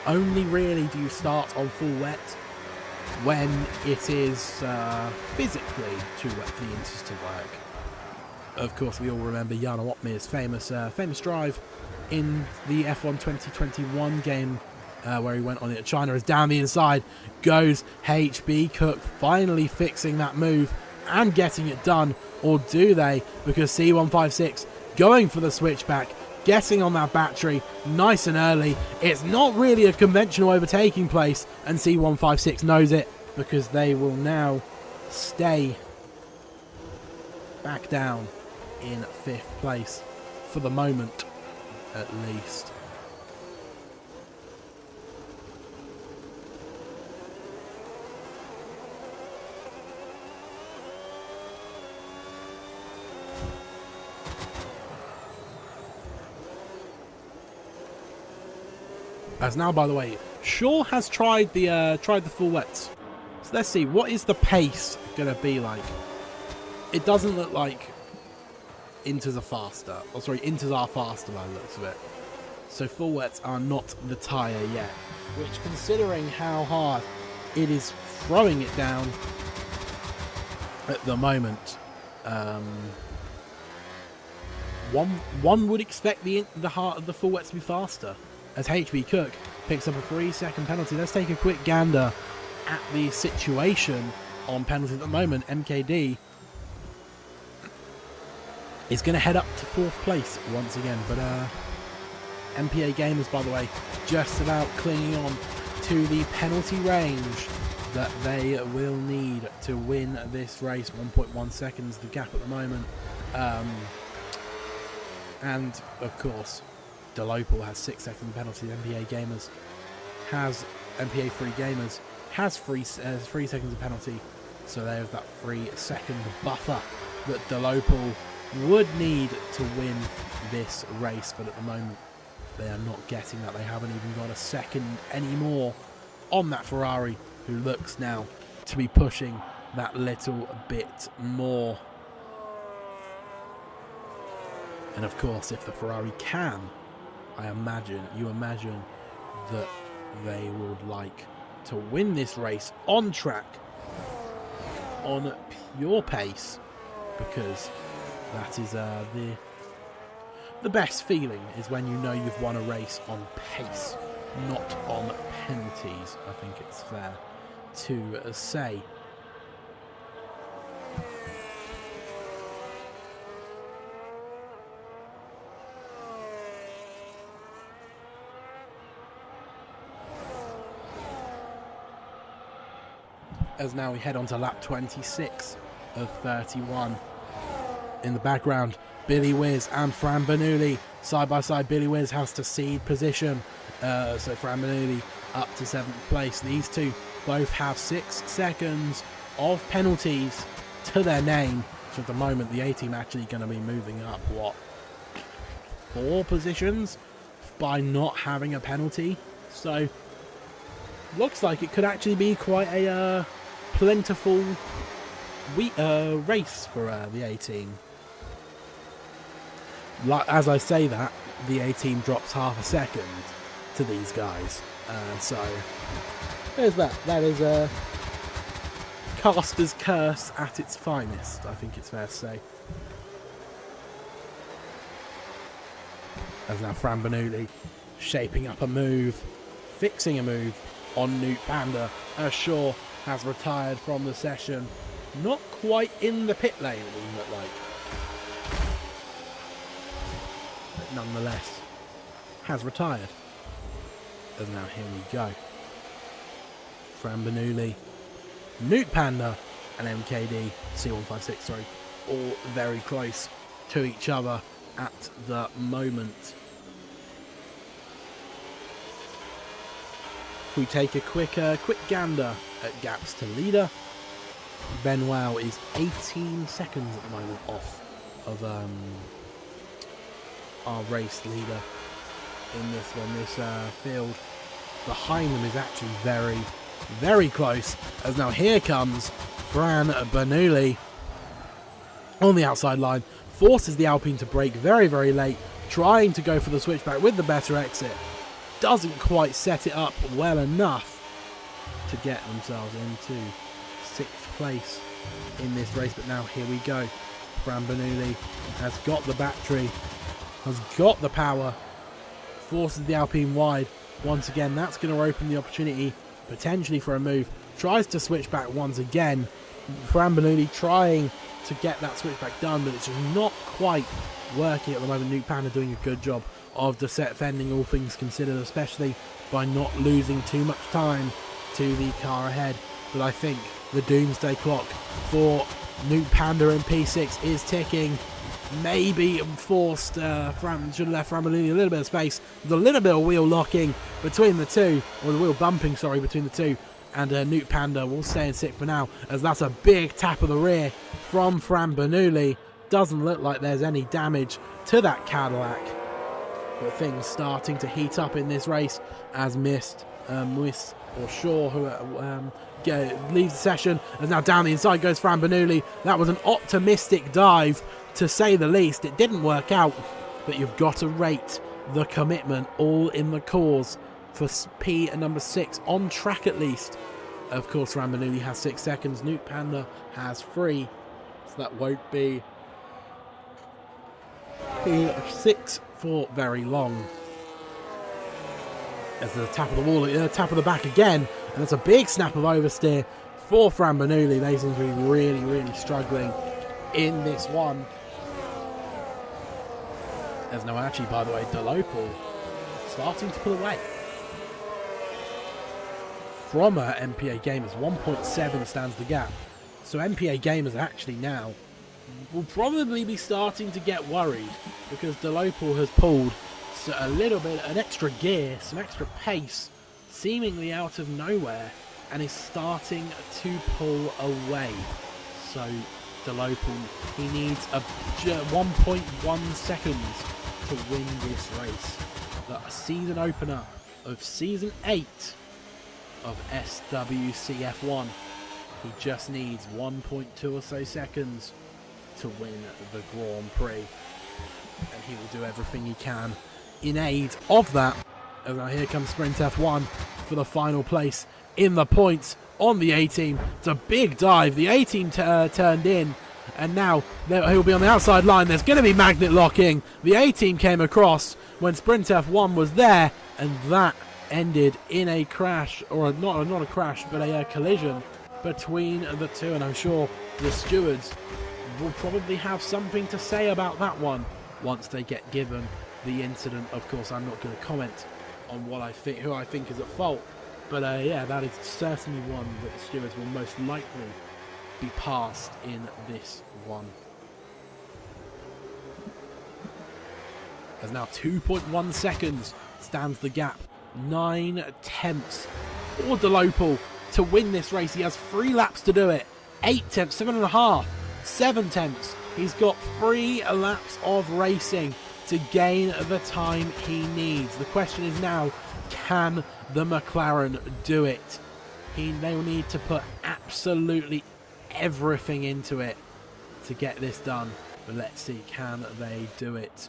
Only really do you start on full wet when it is physically too wet for the inches to work. Of course, we all remember Jana Otmir's famous drive in the F1 2021 game, where he went on it. China is down the inside, goes HB Cook, finally fixing that move and getting it done. Or do they? Because C156 going for the switchback, getting on that battery nice and early. It's not really a conventional overtaking place, and C156 knows it, because they will now stay back down in 5th place for the moment, at least. As now, by the way, Shaw has tried the full wets. So let's see, what is the pace going to be like? It doesn't look like Inters are faster. Oh, sorry, Inters are faster by the looks of it. So full wets are not the tyre yet. Which, considering how hard it is throwing it down at the moment, one would expect the heart of the full wets to be faster. As HB Cook picks up a 3-second penalty. Let's take a quick gander at the situation on penalties at the moment. MKD is going to head up to 4th place once again. But MPA Gamers, by the way, just about clinging on to the penalty range that they will need to win this race. 1.1 seconds the gap at the moment. And, of course, Delopal has 6 second penalty. MPA Gamers has MPA Free Gamers has 3 seconds of penalty, so there's that 3-second buffer that Delopal would need to win this race, but at the moment they are not getting that. They haven't even got a second anymore on that Ferrari, who looks now to be pushing that little bit more. And of course, if the Ferrari can, you imagine that they would like to win this race on track, on pure pace, because that is the best feeling, is when you know you've won a race on pace, not on penalties. I think it's fair to say. As now we head on to lap 26 of 31. In the background, Billy Wiz and Fran Bernoulli side by side. Billy Wiz has to cede position, so Fran Bernoulli up to 7th place. These two both have 6 seconds of penalties to their name. So at the moment, the A-team actually going to be moving up, 4 positions by not having a penalty. So looks like it could actually be quite a plentiful race for the A-team. As I say that, the A-team drops half a second to these guys. So there's that. That is a caster's curse at its finest, I think it's fair to say. As now Fran Bernoulli shaping up a move, fixing a move on Newt Panda, as Shaw has retired from the session. Not quite in the pit lane, it doesn't look like. But nonetheless, has retired. As now here we go. Fran Bernoulli, Newt Panda and MKD, C156, sorry, all very close to each other at the moment. If we take a quick gander at gaps to leader, Benoit is 18 seconds at the moment off of our race leader in this one. This field behind them is actually very, very close. As now here comes Fran Bernoulli on the outside line, forces the Alpine to brake very, very late, trying to go for the switchback with the better exit. Doesn't quite set it up well enough to get themselves into 6th place in this race, but now here we go. Fran Bernoulli has got the battery, has got the power, forces the Alpine wide. Once again, that's going to open the opportunity potentially for a move. Tries to switch back once again. Fran Bernoulli trying to get that switchback done, but it's just not quite working at the moment. Newt Panda doing a good job of defending, all things considered, especially by not losing too much time to the car ahead. But I think the doomsday clock for Newt Panda in P6 is ticking. Maybe forced should have left Fran Bernoulli a little bit of space. There's a little bit of wheel locking between the two, or the wheel bumping, sorry, between the two. And Newt Panda will stay in 6th for now, as that's a big tap of the rear from Fran Bernoulli. Doesn't look like there's any damage to that Cadillac. But things starting to heat up in this race as Mist or Shaw, who leaves the session, and now down the inside goes Fran Bernoulli. That was an optimistic dive, to say the least. It didn't work out, but you've got to rate the commitment, all in the cause for P and number 6 on track at least. Of course, Fran Bernoulli has 6 seconds. Newt Panda has 3, so that won't be P6 for very long. As the tap of the wall, tap of the back again, and that's a big snap of oversteer for Fran Bernoulli. They seem to be really, really struggling in this one. There's no actually, by the way, Delopal starting to pull away from MPA Gamers. 1.7 stands the gap. So MPA Gamers actually now will probably be starting to get worried, because Delopal has pulled a little bit, an extra gear, some extra pace, seemingly out of nowhere, and is starting to pull away. So Delopal, he needs a 1.1 seconds to win this race. The season opener of Season 8 of SWCF1. He just needs 1.2 or so seconds to win the Grand Prix, and he will do everything he can in aid of that. And now here comes Sprint F1 for the final place in the points on the A-Team. It's a big dive. The A-Team turned in, and now he'll be on the outside line. There's going to be magnet locking. The A-Team came across when Sprint F1 was there, and that ended in a crash, or not a crash, but a collision between the two. And I'm sure the stewards will probably have something to say about that one once they get given the incident. Of course, I'm not going to comment on what I think, who I think is at fault, but yeah, that is certainly one that the stewards will most likely be passed in this one. As now 2.1 seconds stands the gap, 9 tenths for Delopal to win this race. He has 3 laps to do it, 8 tenths, 7.5, 7 tenths. He's got 3 laps of racing to gain the time he needs. The question is now, can the McLaren do it? They'll need to put absolutely everything into it to get this done. But let's see, can they do it?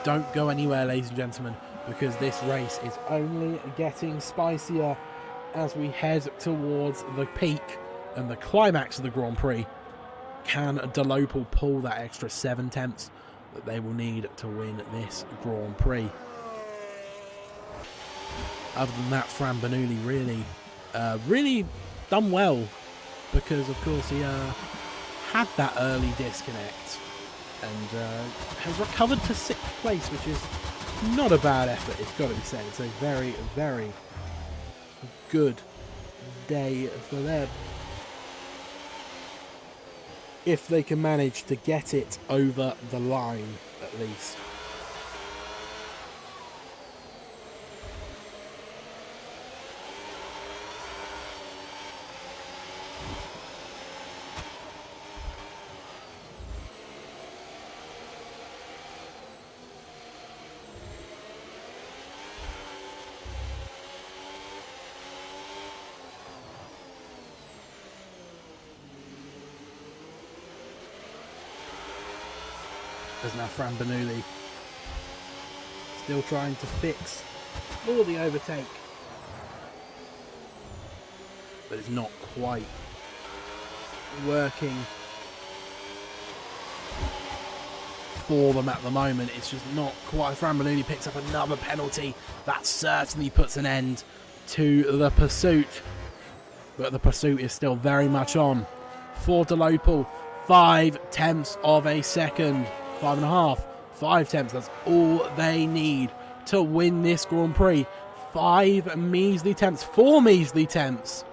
Don't go anywhere, ladies and gentlemen, because this race is only getting spicier as we head towards the peak and the climax of the Grand Prix. Can Delopal pull that extra 7 tenths that they will need to win this Grand Prix. Other than that, Fran Bernoulli really done well, because of course he had that early disconnect and has recovered to 6th place, which is not a bad effort, it's got to be said. It's a very, very good day for them, if they can manage to get it over the line at least. There's now Fran Bernoulli still trying to fix for the overtake, but it's not quite working for them at the moment. It's just not quite. Fran Bernoulli picks up another penalty. That certainly puts an end to the pursuit, but the pursuit is still very much on for Delopal. 5/10 of a second. 5.5, 5/10. That's all they need to win this Grand Prix. 5 measly tenths, 4 measly tenths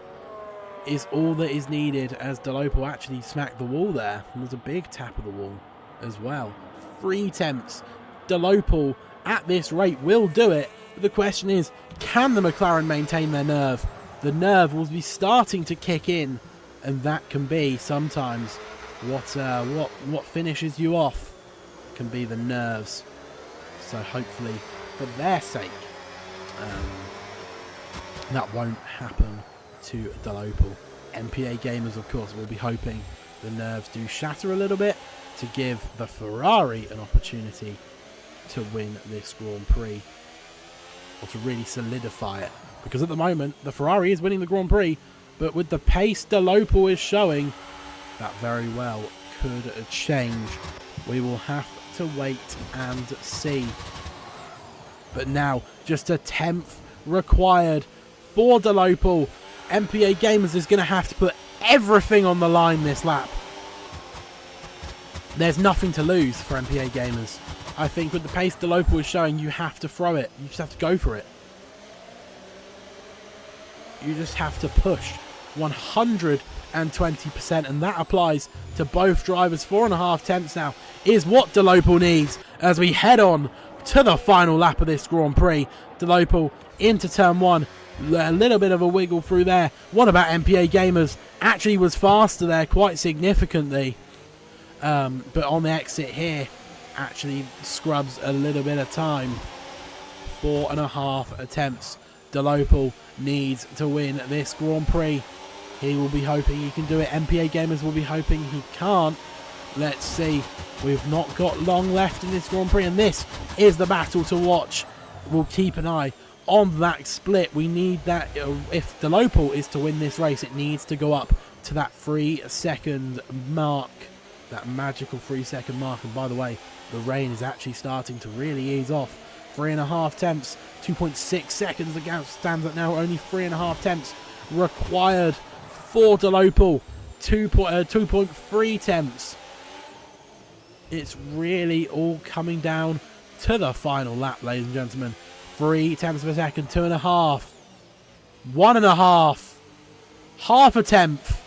is all that is needed, as Delopal actually smacked the wall there. There's a big tap of the wall as well. 3/10. Delopal at this rate will do it. But the question is, can the McLaren maintain their nerve? The nerve will be starting to kick in, and that can be sometimes what finishes you off. Can be the nerves. So hopefully, for their sake, that won't happen to Delopal. MPA gamers, of course, will be hoping the nerves do shatter a little bit to give the Ferrari an opportunity to win this Grand Prix, or to really solidify it. Because at the moment, the Ferrari is winning the Grand Prix, but with the pace Delopal is showing, that very well could change. We will have to wait and see. But now, just a 10th required for Delopal. MPA Gamers is going to have to put everything on the line this lap. There's nothing to lose for MPA Gamers. I think with the pace Delopal is showing, you have to throw it. You just have to go for it. You just have to push 120%, and that applies to both drivers. 4.5 tenths now is what Delopal needs as we head on to the final lap of this Grand Prix. Delopal into turn 1, a little bit of a wiggle through there. What about MPA Gamers? Actually was faster there quite significantly, but on the exit here actually scrubs a little bit of time. 4.5 attempts. Delopal needs to win this Grand Prix. He will be hoping he can do it. MPA Gamers will be hoping he can't. Let's see. We've not got long left in this Grand Prix, and this is the battle to watch. We'll keep an eye on that split. We need that. If Delopal is to win this race, it needs to go up to that 3-second mark. That magical 3-second mark. And by the way, the rain is actually starting to really ease off. 3.5 tenths. 2.6 seconds. The gap stands at now only 3.5 tenths required for Delopal. 2.3 tenths. It's really all coming down to the final lap, ladies and gentlemen. 3 tenths of a second, 2.5, 1.5, half a tenth.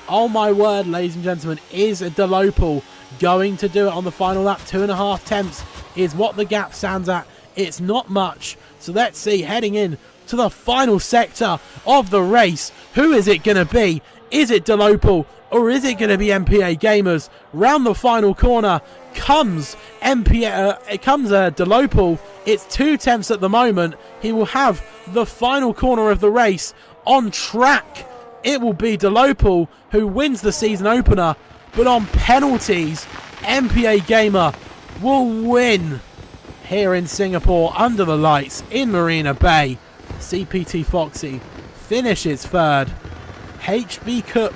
Oh my word, ladies and gentlemen, is Delopal going to do it on the final lap? 2.5 tenths is what the gap stands at. It's not much. So let's see, heading in to the final sector of the race, who is it going to be? Is it Delopal, or is it going to be MPA Gamers? Round the final corner comes Delopal. It's 2 tenths at the moment. He will have the final corner of the race on track. It will be Delopal who wins the season opener, but on penalties, MPA Gamer will win here in Singapore under the lights in Marina Bay. CPT Foxy finishes third. HB Cook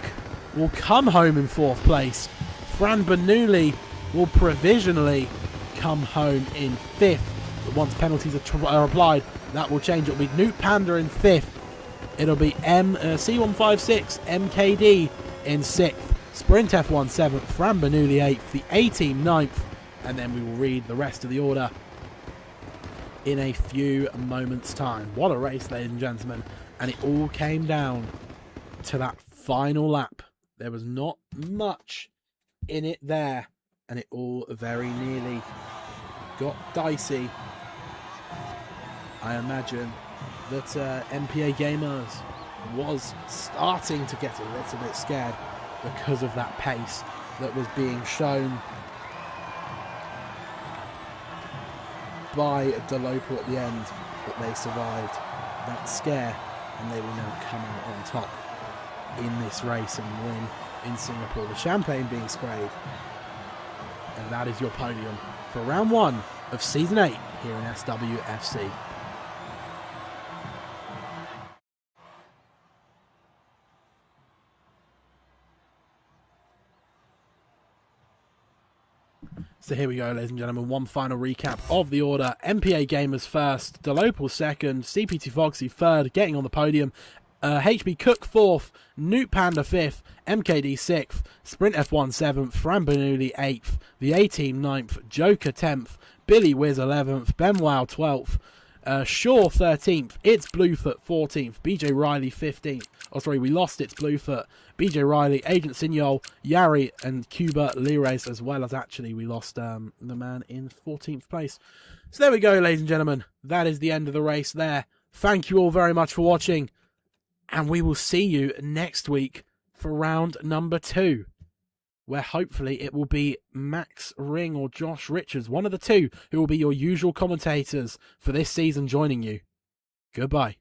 will come home in 4th place. Fran Bernoulli will provisionally come home in 5th. But once penalties are applied, that will change. It'll be Newt Panda in 5th. It'll be C156 MKD in 6th. Sprint F1 7th. Fran Bernoulli 8th. The A-Team 9th. And then we will read the rest of the order in a few moments' time. What a race, ladies and gentlemen. And it all came down to that final lap. There was not much in it there. And it all very nearly got dicey. I imagine that MPA Gamers was starting to get a little bit scared because of that pace that was being shown by Delopo at the end, but they survived that scare and they will now come out on top in this race and win in Singapore. The champagne being sprayed, and that is your podium for round 1 of season 8 here in SWFC. So here we go, ladies and gentlemen. One final recap of the order. MPA Gamers first, Delopal second, CPT Foxy third, getting on the podium. HB Cook 4th, Newt Panda 5th, MKD 6th, Sprint F1 7th, Fran Bernoulli 8th, the A-Team 9th, Joker 10th, Billy Wiz 11th, Ben Wow 12th, Shaw 13th, It's Bluefoot 14th, BJ Riley 15th. Oh, sorry, we lost It's Bluefoot. BJ Riley, Agent Signol, Yari, and Cuba Lirace, as well as actually we lost the man in 14th place. So there we go, ladies and gentlemen. That is the end of the race there. Thank you all very much for watching. And we will see you next week for round number 2. Where hopefully it will be Max Ring or Josh Richards, one of the two, who will be your usual commentators for this season, joining you. Goodbye.